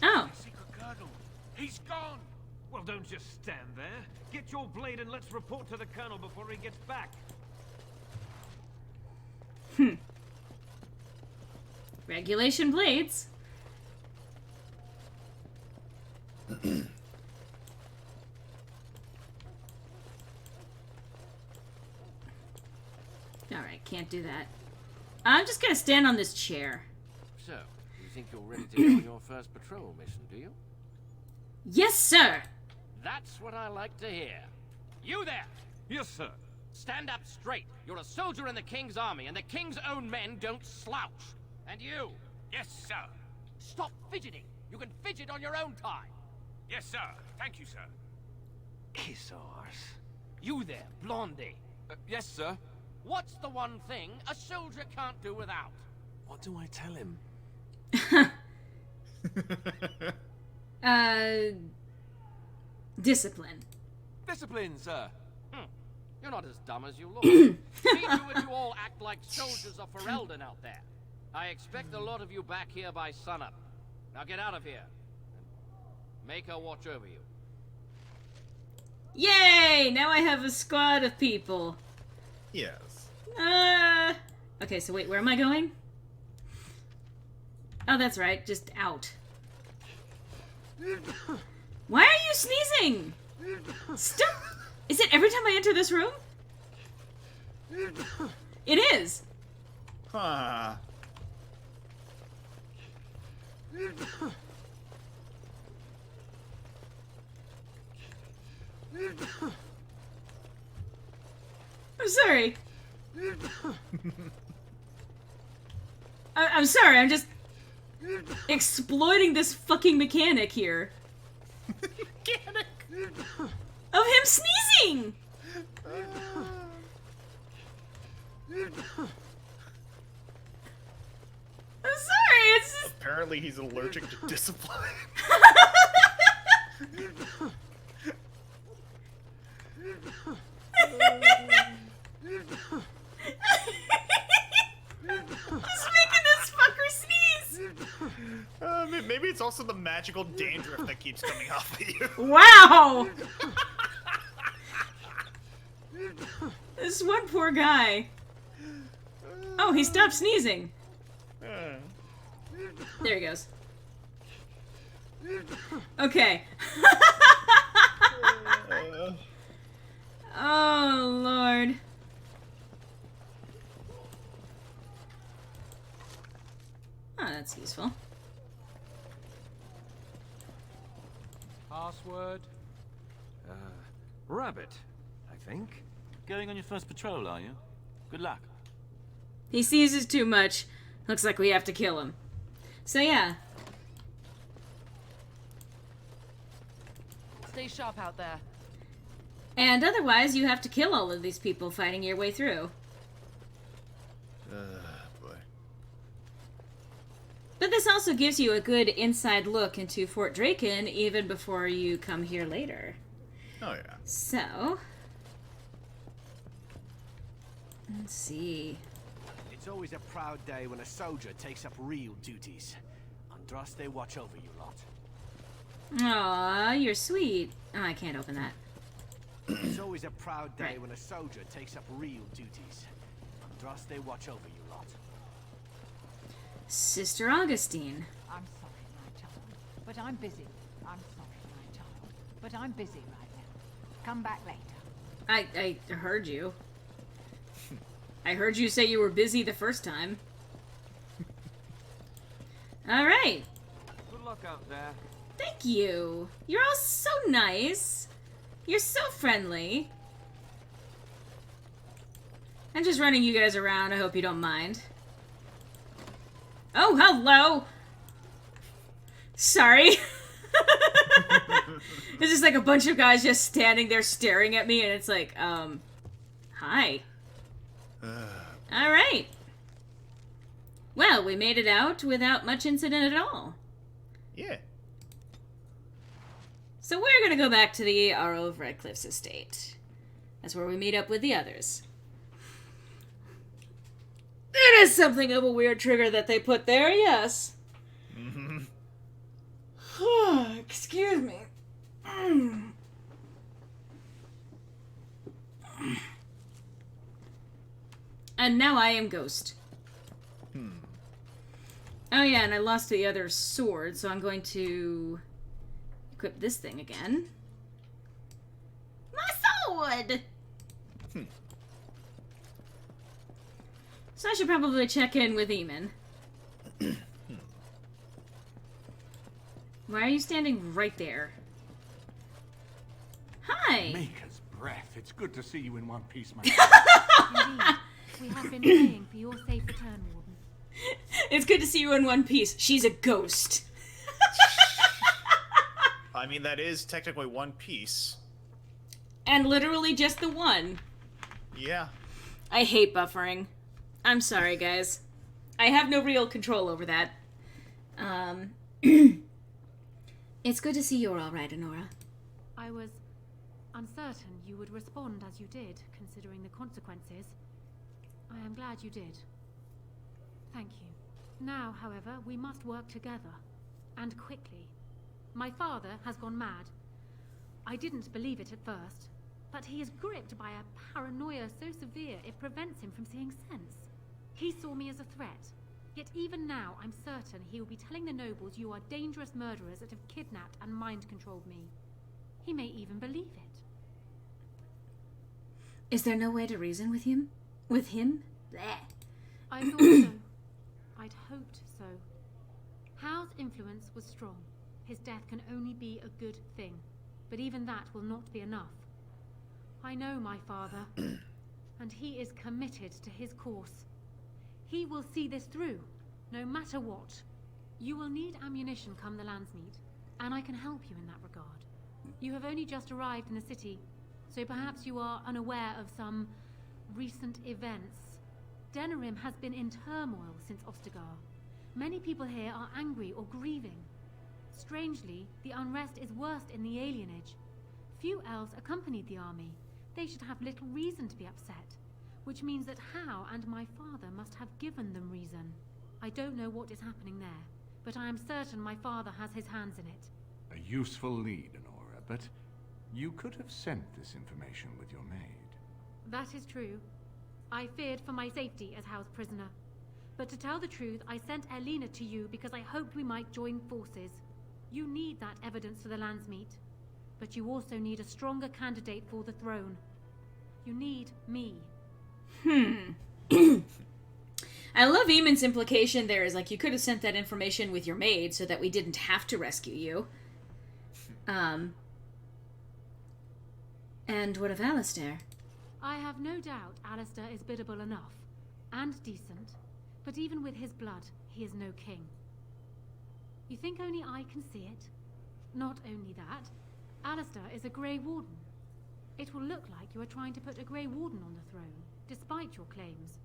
Oh. Secret Colonel. He's gone. Well, don't just stand there. Get your blade and let's report to the colonel before he gets back. Regulation blades. Alright, can't do that. I'm just gonna stand on this chair. So, you think you're ready to go on your first patrol mission, do you? Yes, sir! That's what I like to hear. You there! Yes, sir. Stand up straight. You're a soldier in the King's army, and the King's own men don't slouch. And you! Yes, sir. Stop fidgeting. You can fidget on your own time. Yes, sir. Thank you, sir. Kiss arse. You there, Blondie. Yes, sir. What's the one thing a soldier can't do without? What do I tell him? Discipline. Discipline, sir. You're not as dumb as you look. See to it you all act like soldiers of Ferelden out there. I expect a lot of you back here by sunup. Now get out of here. And make her watch over you. Yay! Now I have a squad of people. Yes. Okay, so wait, where am I going? Oh, that's right, just out. Why are you sneezing? Stop! Is it every time I enter this room? It is. Huh. I'm sorry. I'm sorry, I'm just exploiting this fucking mechanic here. Mechanic? Of him sneezing! I'm sorry, it's just... Apparently he's allergic to discipline. Just making this fucker sneeze! Maybe it's also the magical dandruff that keeps coming off of you. Wow! This one poor guy. Oh, he stopped sneezing. There he goes. Okay. Oh, Lord. Oh, that's useful. Password? Rabbit, I think. Going on your first patrol, are you? Good luck. He sneezes too much. Looks like we have to kill him. So yeah. Stay sharp out there. And otherwise, you have to kill all of these people fighting your way through. Boy. But this also gives you a good inside look into Fort Draken even before you come here later. Oh, yeah. So... let's see. It's always a proud day when a soldier takes up real duties. Andras, they watch over you lot. Aw, you're sweet. Oh, I can't open that. It's always a proud day Right. when a soldier takes up real duties. Andras, they watch over you lot. Sister Augustine. I'm sorry, my child, but I'm busy. I'm sorry, my child, but I'm busy right now. Come back later. I heard you. I heard you say you were busy the first time. Alright. Good luck out there. Thank you. You're all so nice. You're so friendly. I'm just running you guys around. I hope you don't mind. Oh, hello. Sorry. It's just like a bunch of guys just standing there staring at me, and it's like, hi. Alright. Well, we made it out without much incident at all. Yeah. So we're gonna go back to the Arrow of Redcliffe's estate. That's where we meet up with the others. It is something of a weird trigger that they put there, yes. Mm-hmm. Excuse me. And now I am Ghost. Oh yeah, and I lost the other sword, so I'm going to equip this thing again. My sword! So I should probably check in with Eamon. Why are you standing right there? Hi! Maker's breath. It's good to see you in one piece, my Indeed, we have been praying for your safe return, Warden. It's good to see you in one piece. She's a ghost. I mean, that is technically one piece. And literally just the one. Yeah. I hate buffering. I'm sorry, guys. I have no real control over that. It's good to see you're alright, Honora. I was uncertain you would respond as you did, considering the consequences. I am glad you did. Thank you. Now, however, we must work together. And quickly. My father has gone mad. I didn't believe it at first, but he is gripped by a paranoia so severe it prevents him from seeing sense. He saw me as a threat. Yet even now, I'm certain he will be telling the nobles you are dangerous murderers that have kidnapped and mind-controlled me. He may even believe it. Is there no way to reason with him? With him? Bleh. I thought so. I'd hoped so. Howe's influence was strong. His death can only be a good thing. But even that will not be enough. I know my father, and he is committed to his course. He will see this through, no matter what. You will need ammunition come the Landsmeet, and I can help you in that regard. You have only just arrived in the city, so perhaps you are unaware of some recent events. Denerim has been in turmoil since Ostagar. Many people here are angry or grieving. Strangely, the unrest is worst in the alienage. Few elves accompanied the army. They should have little reason to be upset, which means that Hao and my father must have given them reason. I don't know what is happening there, but I am certain my father has his hands in it. A useful lead, Honora, but you could have sent this information with your maid. That is true. I feared for my safety as Hao's prisoner. But to tell the truth, I sent Elena to you because I hoped we might join forces. You need that evidence for the Landsmeet, but you also need a stronger candidate for the throne. You need me. I love Eamon's implication there is like, you could have sent that information with your maid so that we didn't have to rescue you. And what of Alistair? I have no doubt Alistair is biddable enough, and decent, but even with his blood, he is no king. You think only I can see it? Not only that, Alistair is a Grey Warden. It will look like you are trying to put a Grey Warden on the throne, despite your claims.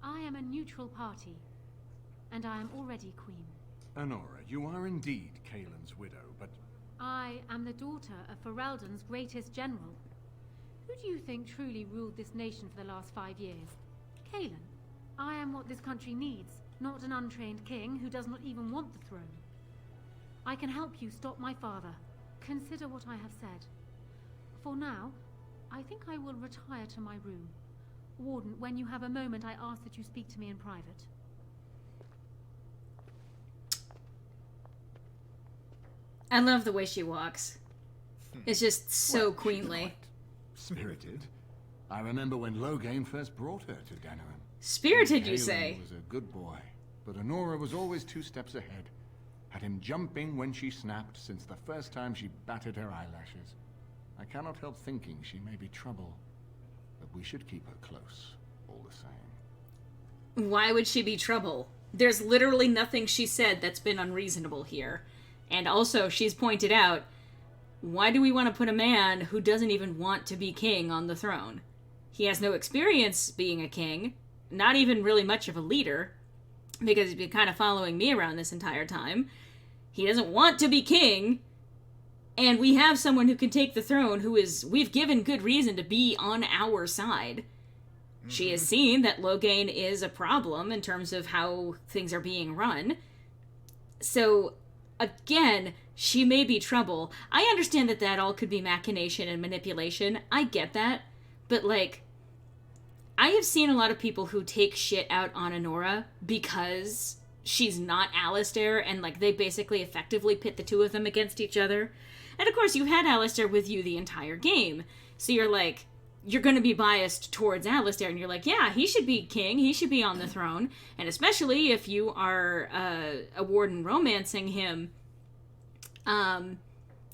I am a neutral party, and I am already queen. Honora, you are indeed Kaelin's widow, but... I am the daughter of Ferelden's greatest general. Who do you think truly ruled this nation for the last 5 years? Kaelin. I am what this country needs, not an untrained king who does not even want the throne. I can help you stop my father. Consider what I have said. For now, I think I will retire to my room. Warden, when you have a moment, I ask that you speak to me in private. I love the way she walks. It's just so Well, queenly. Spirited. I remember when Loghain first brought her to Denerim. Spirited, you Kaelin say? was a good boy, but Honora was always 2 steps ahead. Had him jumping when she snapped since the first time she batted her eyelashes. I cannot help thinking she may be trouble, but we should keep her close, all the same. Why would she be trouble? There's literally nothing she said that's been unreasonable here. And also, she's pointed out, why do we want to put a man who doesn't even want to be king on the throne? He has no experience being a king, not even really much of a leader, because he's been kind of following me around this entire time. He doesn't want to be king, and we have someone who can take the throne who is, we've given good reason to be on our side. She has seen that Loghain is a problem in terms of how things are being run. So, again, she may be trouble. I understand that that all could be machination and manipulation. I get that. But, like, I have seen a lot of people who take shit out on Honora because she's not Alistair, and, like, they basically effectively pit the two of them against each other. And, of course, you've had Alistair with you the entire game. So you're like, you're going to be biased towards Alistair, and you're like, yeah, he should be king, he should be on the throne. And especially if you are a warden romancing him,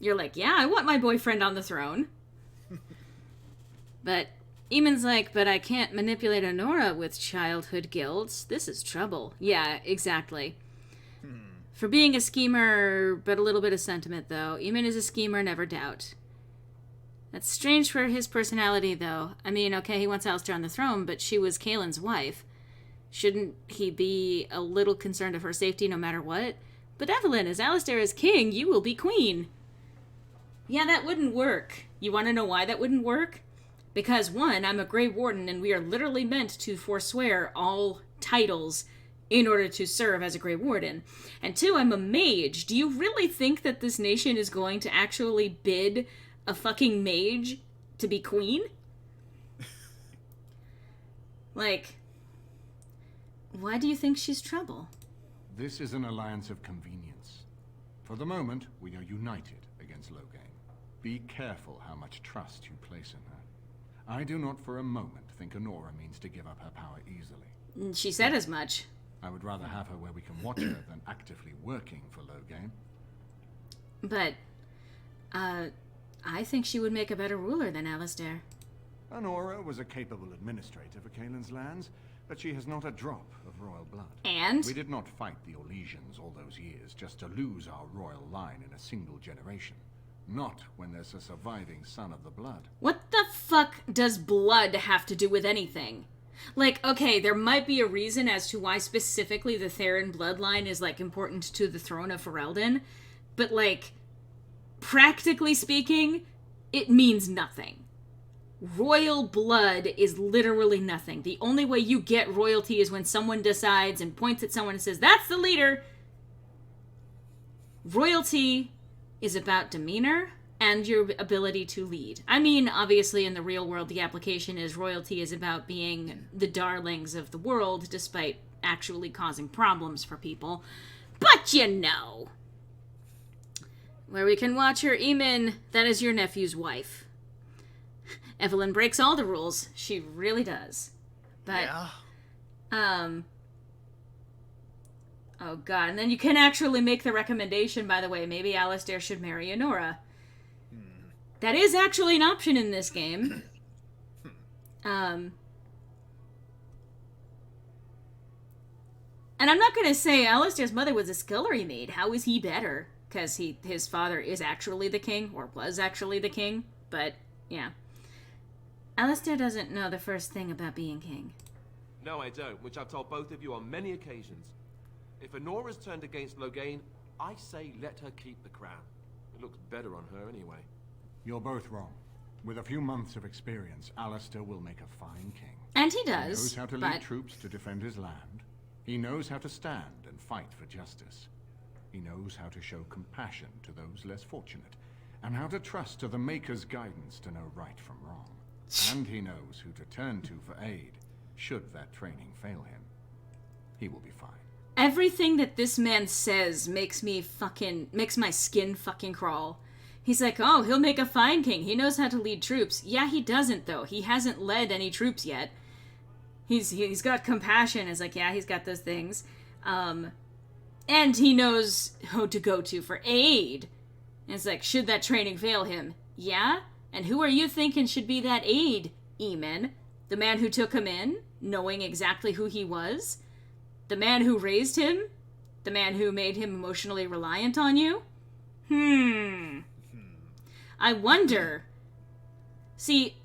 you're like, yeah, I want my boyfriend on the throne. But Eamon's like, but I can't manipulate Honora with childhood guilt. This is trouble. Yeah, exactly. For being a schemer, but a little bit of sentiment, though. Eamon is a schemer, never doubt. That's strange for his personality, though. I mean, okay, he wants Alistair on the throne, but she was Kaelin's wife. Shouldn't he be a little concerned of her safety no matter what? But Evelyn, as Alistair is king, you will be queen. Yeah, that wouldn't work. You want to know why that wouldn't work? Because, 1, I'm a Grey Warden, and we are literally meant to forswear all titles in order to serve as a Grey Warden. And 2, I'm a mage. Do you really think that this nation is going to actually bid a fucking mage to be queen? Like, why do you think she's trouble? This is an alliance of convenience. For the moment, we are united against Loghain. Be careful how much trust you place in her. I do not for a moment think Honora means to give up her power easily. She said as much. I would rather have her where we can watch her than actively working for Loghain. But, I think she would make a better ruler than Alistair. Honora was a capable administrator for Kaelin's lands, but she has not a drop of royal blood. And? We did not fight the Orlesians all those years just to lose our royal line in a single generation. Not when there's a surviving son of the blood. What the fuck does blood have to do with anything? Like, okay, there might be a reason as to why specifically the Theron bloodline is, like, important to the throne of Ferelden, but, like, practically speaking, it means nothing. Royal blood is literally nothing. The only way you get royalty is when someone decides and points at someone and says, "That's the leader!" Royalty is about demeanor and your ability to lead. I mean, obviously in the real world, the application is royalty is about being the darlings of the world, despite actually causing problems for people. But you know. Where we can watch her, Eamon, that is your nephew's wife. Evelyn breaks all the rules. She really does. But, oh god, and then you can actually make the recommendation, by the way, maybe Alistair should marry Honora. That is actually an option in this game. And I'm not going to say Alistair's mother was a scullery maid. How is he better? Because his father is actually the king, or was actually the king. But, yeah. Alistair doesn't know the first thing about being king. No, I don't, which I've told both of you on many occasions. If Honora's turned against Loghain, I say let her keep the crown. It looks better on her anyway. You're both wrong. With a few months of experience, Alistair will make a fine king. And he does, He knows how to lead troops to defend his land. He knows how to stand and fight for justice. He knows how to show compassion to those less fortunate, and how to trust to the Maker's guidance to know right from wrong. And he knows who to turn to for aid, should that training fail him. He will be fine. Everything that this man says makes my skin fucking crawl. He's like, oh, he'll make a fine king. He knows how to lead troops. Yeah, he doesn't, though. He hasn't led any troops yet. He's got compassion. It's like, yeah, he's got those things. And he knows who to go to for aid. And it's like, should that training fail him? Yeah? And who are you thinking should be that aid, Eamon? The man who took him in, knowing exactly who he was? The man who raised him? The man who made him emotionally reliant on you? I wonder. See,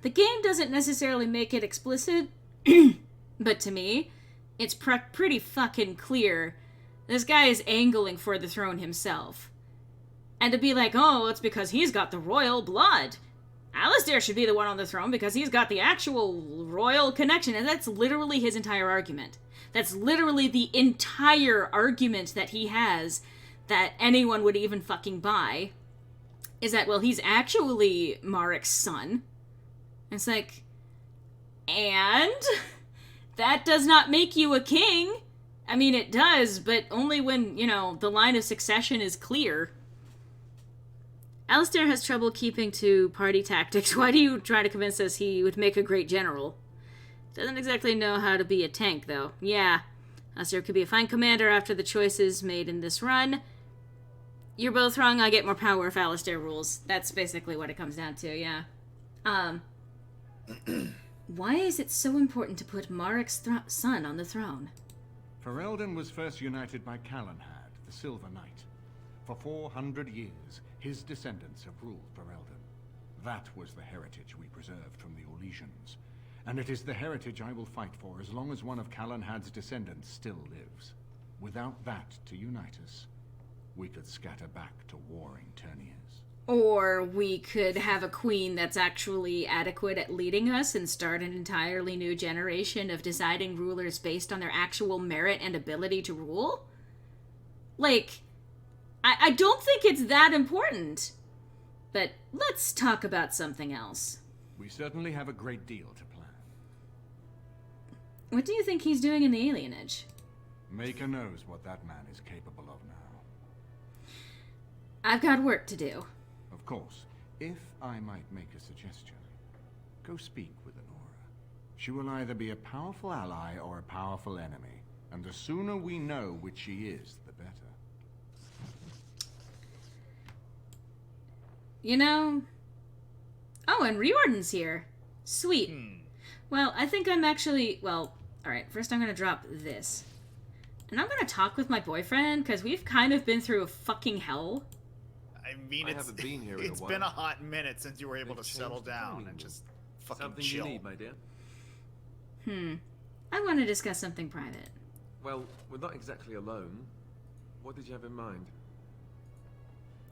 the game doesn't necessarily make it explicit, but to me, it's pretty fucking clear this guy is angling for the throne himself. And to be like, oh, it's because he's got the royal blood. Alistair should be the one on the throne because he's got the actual royal connection. And that's literally his entire argument. That's literally the entire argument that he has that anyone would even fucking buy. Is that, well, he's actually Marik's son. It's like, and that does not make you a king. I mean, it does, but only when, you know, the line of succession is clear. Alistair has trouble keeping to party tactics. Why do you try to convince us he would make a great general? Doesn't exactly know how to be a tank, though. Yeah, Alistair could be a fine commander after the choices made in this run. You're both wrong. I get more power if Alistair rules. That's basically what it comes down to, yeah. Why is it so important to put Marik's son on the throne? Ferelden was first united by Calenhad, the Silver Knight. For 400 years, his descendants have ruled Ferelden. That was the heritage we preserved from the Orlesians. And it is the heritage I will fight for as long as one of Calenhad's descendants still lives. Without that to unite us, we could scatter back to warring Terniers. Or we could have a queen that's actually adequate at leading us and start an entirely new generation of deciding rulers based on their actual merit and ability to rule? Like, I don't think it's that important. But let's talk about something else. We certainly have a great deal to plan. What do you think he's doing in the alienage? Maker knows what that man is capable of now. I've got work to do. Of course, if I might make a suggestion, go speak with Anora. She will either be a powerful ally or a powerful enemy, and the sooner we know which she is, the better. You know... Oh, and Riordan's here. Sweet. Well, I think I'm actually... Well, alright, first I'm gonna drop this. And I'm gonna talk with my boyfriend, because we've kind of been through a fucking hell. I mean, haven't been here in it's a been while. a hot minute since you were able to settle down and just fucking Something chill. you need, my dear? I want to discuss something private. Well, we're not exactly alone. What did you have in mind?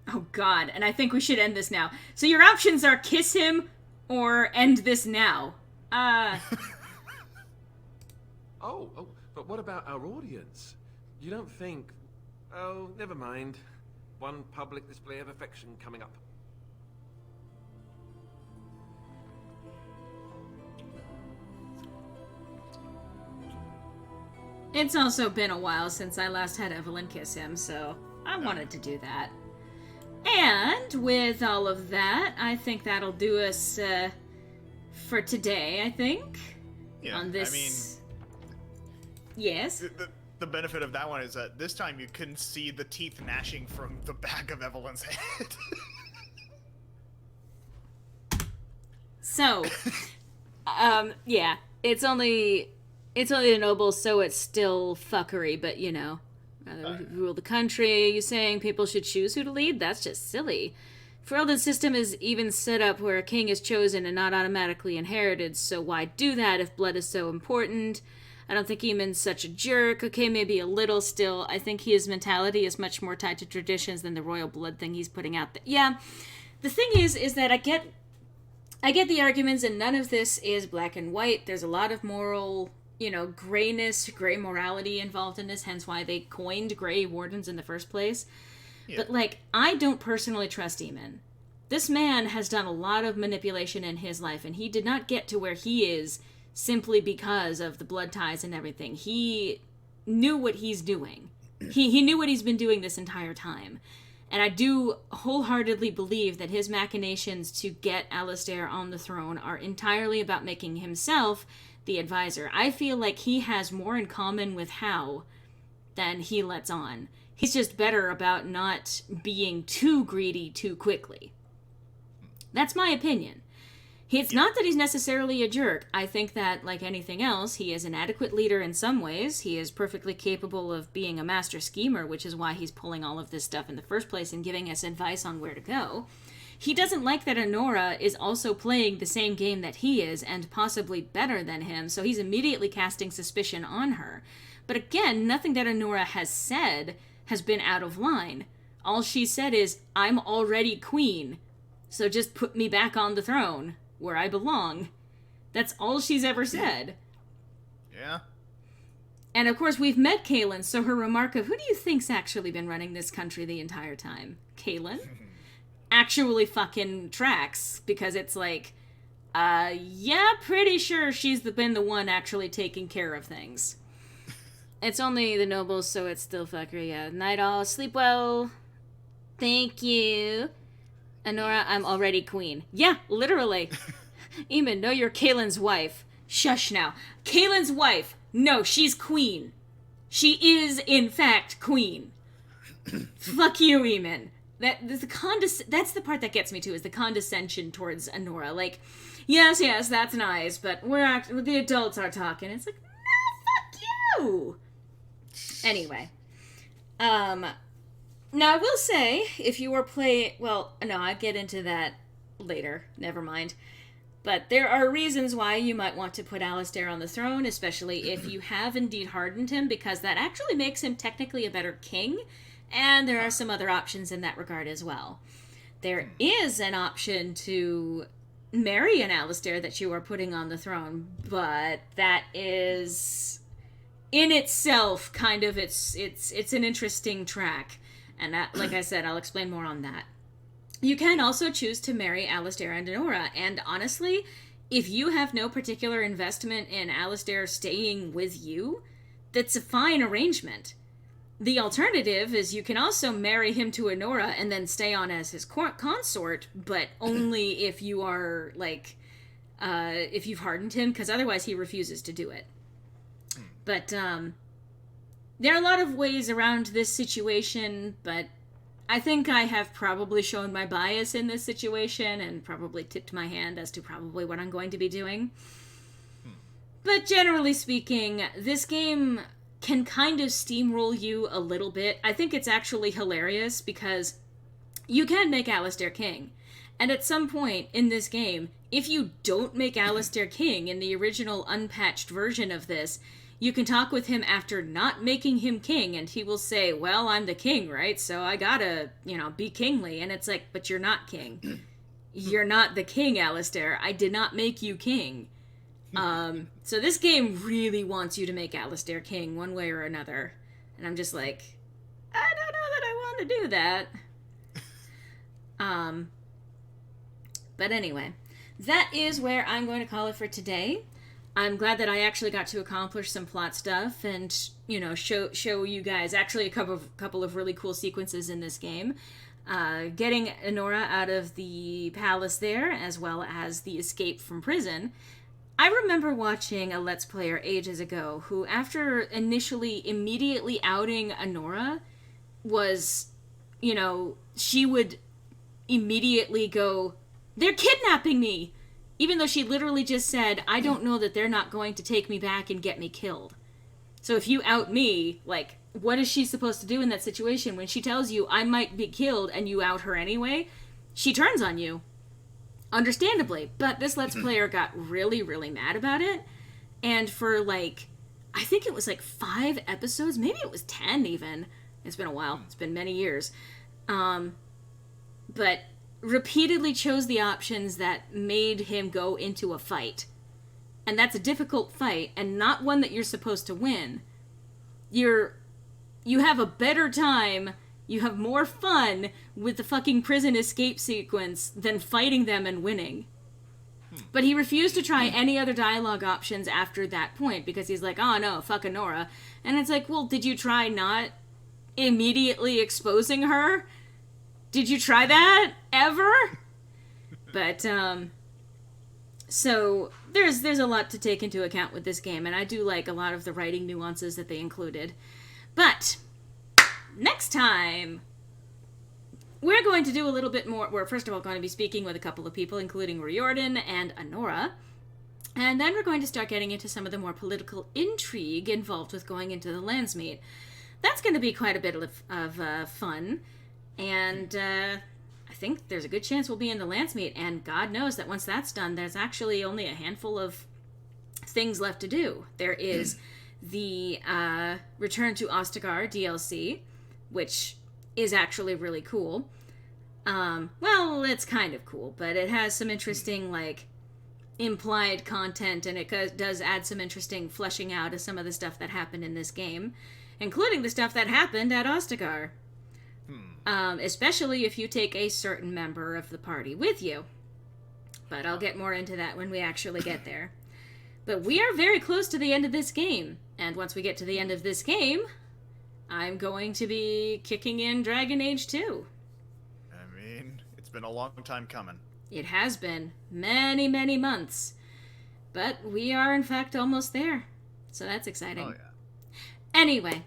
Oh god, and I think we should end this now. So your options are kiss him or end this now. Oh, but what about our audience? You don't think... Oh, never mind. One public display of affection coming up. It's also been a while since I last had Evelyn kiss him, so I wanted to do that. And with all of that, I think that'll do us for today, I think. Yeah, On this... I mean... Yes? The benefit of that one is that this time you couldn't see the teeth gnashing from the back of Evelyn's head. So, yeah, it's only the nobles, so it's still fuckery, but you know, rule the country, you saying people should choose who to lead? That's just silly. Ferelden's system is even set up where a king is chosen and not automatically inherited, so why do that if blood is so important? I don't think Eamon's such a jerk. Okay, maybe a little still. I think his mentality is much more tied to traditions than the royal blood thing he's putting out there. Yeah, the thing is that I get the arguments, and none of this is black and white. There's a lot of moral, grayness, gray morality involved in this, hence why they coined Grey Wardens in the first place. Yeah. But, I don't personally trust Eamon. This man has done a lot of manipulation in his life, and he did not get to where he is simply because of the blood ties and everything. He knew what he's doing. He knew what he's been doing this entire time. And I do wholeheartedly believe that his machinations to get Alistair on the throne are entirely about making himself the advisor. I feel like he has more in common with Howe than he lets on. He's just better about not being too greedy too quickly. That's my opinion. It's not that he's necessarily a jerk. I think that, like anything else, he is an adequate leader in some ways. He is perfectly capable of being a master schemer, which is why he's pulling all of this stuff in the first place and giving us advice on where to go. He doesn't like that Anora is also playing the same game that he is, and possibly better than him, so he's immediately casting suspicion on her. But again, nothing that Anora has said has been out of line. All she said is, I'm already queen, so just put me back on the throne, where I belong. That's all she's ever said. Yeah. And of course, we've met Kaelin, so her remark of, who do you think's actually been running this country the entire time? Kaelin? Actually fucking tracks, because it's like, yeah, pretty sure she's been the one actually taking care of things. It's only the nobles, so it's still fuckery. Yeah. Night all, sleep well. Thank you. Anora, I'm already queen. Yeah, literally. Eamon, no, you're Kaelin's wife. Shush now. Kaelin's wife. No, she's queen. She is, in fact, queen. Fuck you, Eamon. That's the part that gets me too, is the condescension towards Anora. Like, yes, that's nice, but the adults are talking. It's like, no, fuck you. Anyway. Now, I will say, if you were playing... Well, no, I'll get into that later. Never mind. But there are reasons why you might want to put Alistair on the throne, especially if you have indeed hardened him, because that actually makes him technically a better king, and there are some other options in that regard as well. There is an option to marry an Alistair that you are putting on the throne, but that is, in itself, kind of, it's an interesting track. And that, like I said, I'll explain more on that. You can also choose to marry Alistair and Anora, and honestly, if you have no particular investment in Alistair staying with you, that's a fine arrangement. The alternative is you can also marry him to Honora and then stay on as his consort, but only if you are, like, if you've hardened him, because otherwise he refuses to do it. But, there are a lot of ways around this situation, but I think I have probably shown my bias in this situation and probably tipped my hand as to probably what I'm going to be doing. But generally speaking, this game can kind of steamroll you a little bit. I think it's actually hilarious because you can make Alistair king. And at some point in this game, if you don't make Alistair king in the original unpatched version of this, you can talk with him after not making him king, and he will say, well, I'm the king, right? So I gotta, be kingly. And it's like, but you're not king. You're not the king, Alistair. I did not make you king. So this game really wants you to make Alistair king one way or another. And I'm just like, I don't know that I want to do that. But anyway, that is where I'm going to call it for today. I'm glad that I actually got to accomplish some plot stuff and, show you guys actually a couple of really cool sequences in this game. Getting Honora out of the palace there, as well as the escape from prison. I remember watching a Let's Player ages ago who, after immediately outing Honora, was, she would immediately go, they're kidnapping me! Even though she literally just said, I don't know that they're not going to take me back and get me killed. So if you out me, like, what is she supposed to do in that situation when she tells you I might be killed and you out her anyway? She turns on you. Understandably. But this Let's Player got really, really mad about it. And for, I think it was 5 episodes, maybe it was 10 even. It's been a while. It's been many years. But repeatedly chose the options that made him go into a fight. And that's a difficult fight, and not one that you're supposed to win. You have a better time, you have more fun with the fucking prison escape sequence than fighting them and winning. But he refused to try any other dialogue options after that point, because he's like, oh no, fuck Honora. And it's like, well, did you try not immediately exposing her? Did you try that ever? But, so there's a lot to take into account with this game, and I do like a lot of the writing nuances that they included. But next time, we're going to do a little bit more. We're first of all going to be speaking with a couple of people, including Riordan and Honora. And then we're going to start getting into some of the more political intrigue involved with going into the Landsmeet. That's going to be quite a bit of fun. And I think there's a good chance we'll be in the Landsmeet. And God knows that once that's done, there's actually only a handful of things left to do. There is the Return to Ostagar DLC, which is actually really cool. Well, it's kind of cool, but it has some interesting, implied content, and it does add some interesting fleshing out of some of the stuff that happened in this game, including the stuff that happened at Ostagar. Especially if you take a certain member of the party with you. But I'll get more into that when we actually get there. But we are very close to the end of this game. And once we get to the end of this game, I'm going to be kicking in Dragon Age 2. I mean, it's been a long time coming. It has been many, many months. But we are, in fact, almost there. So that's exciting. Oh, yeah. Anyway,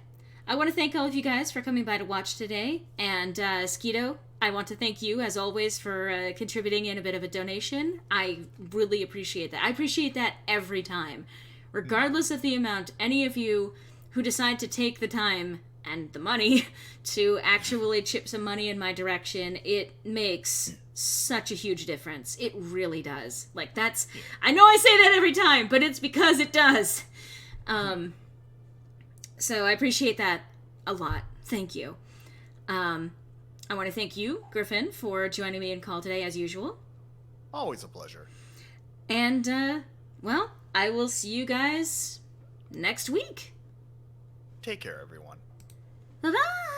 I want to thank all of you guys for coming by to watch today. And Skeeto, I want to thank you, as always, for contributing in a bit of a donation. I really appreciate that. I appreciate that every time. Regardless of the amount, any of you who decide to take the time and the money to actually chip some money in my direction, it makes such a huge difference. It really does. I know I say that every time, but it's because it does. So I appreciate that a lot. Thank you. I want to thank you, Griffin, for joining me in call today, as usual. Always a pleasure. And, well, I will see you guys next week. Take care, everyone. Bye-bye!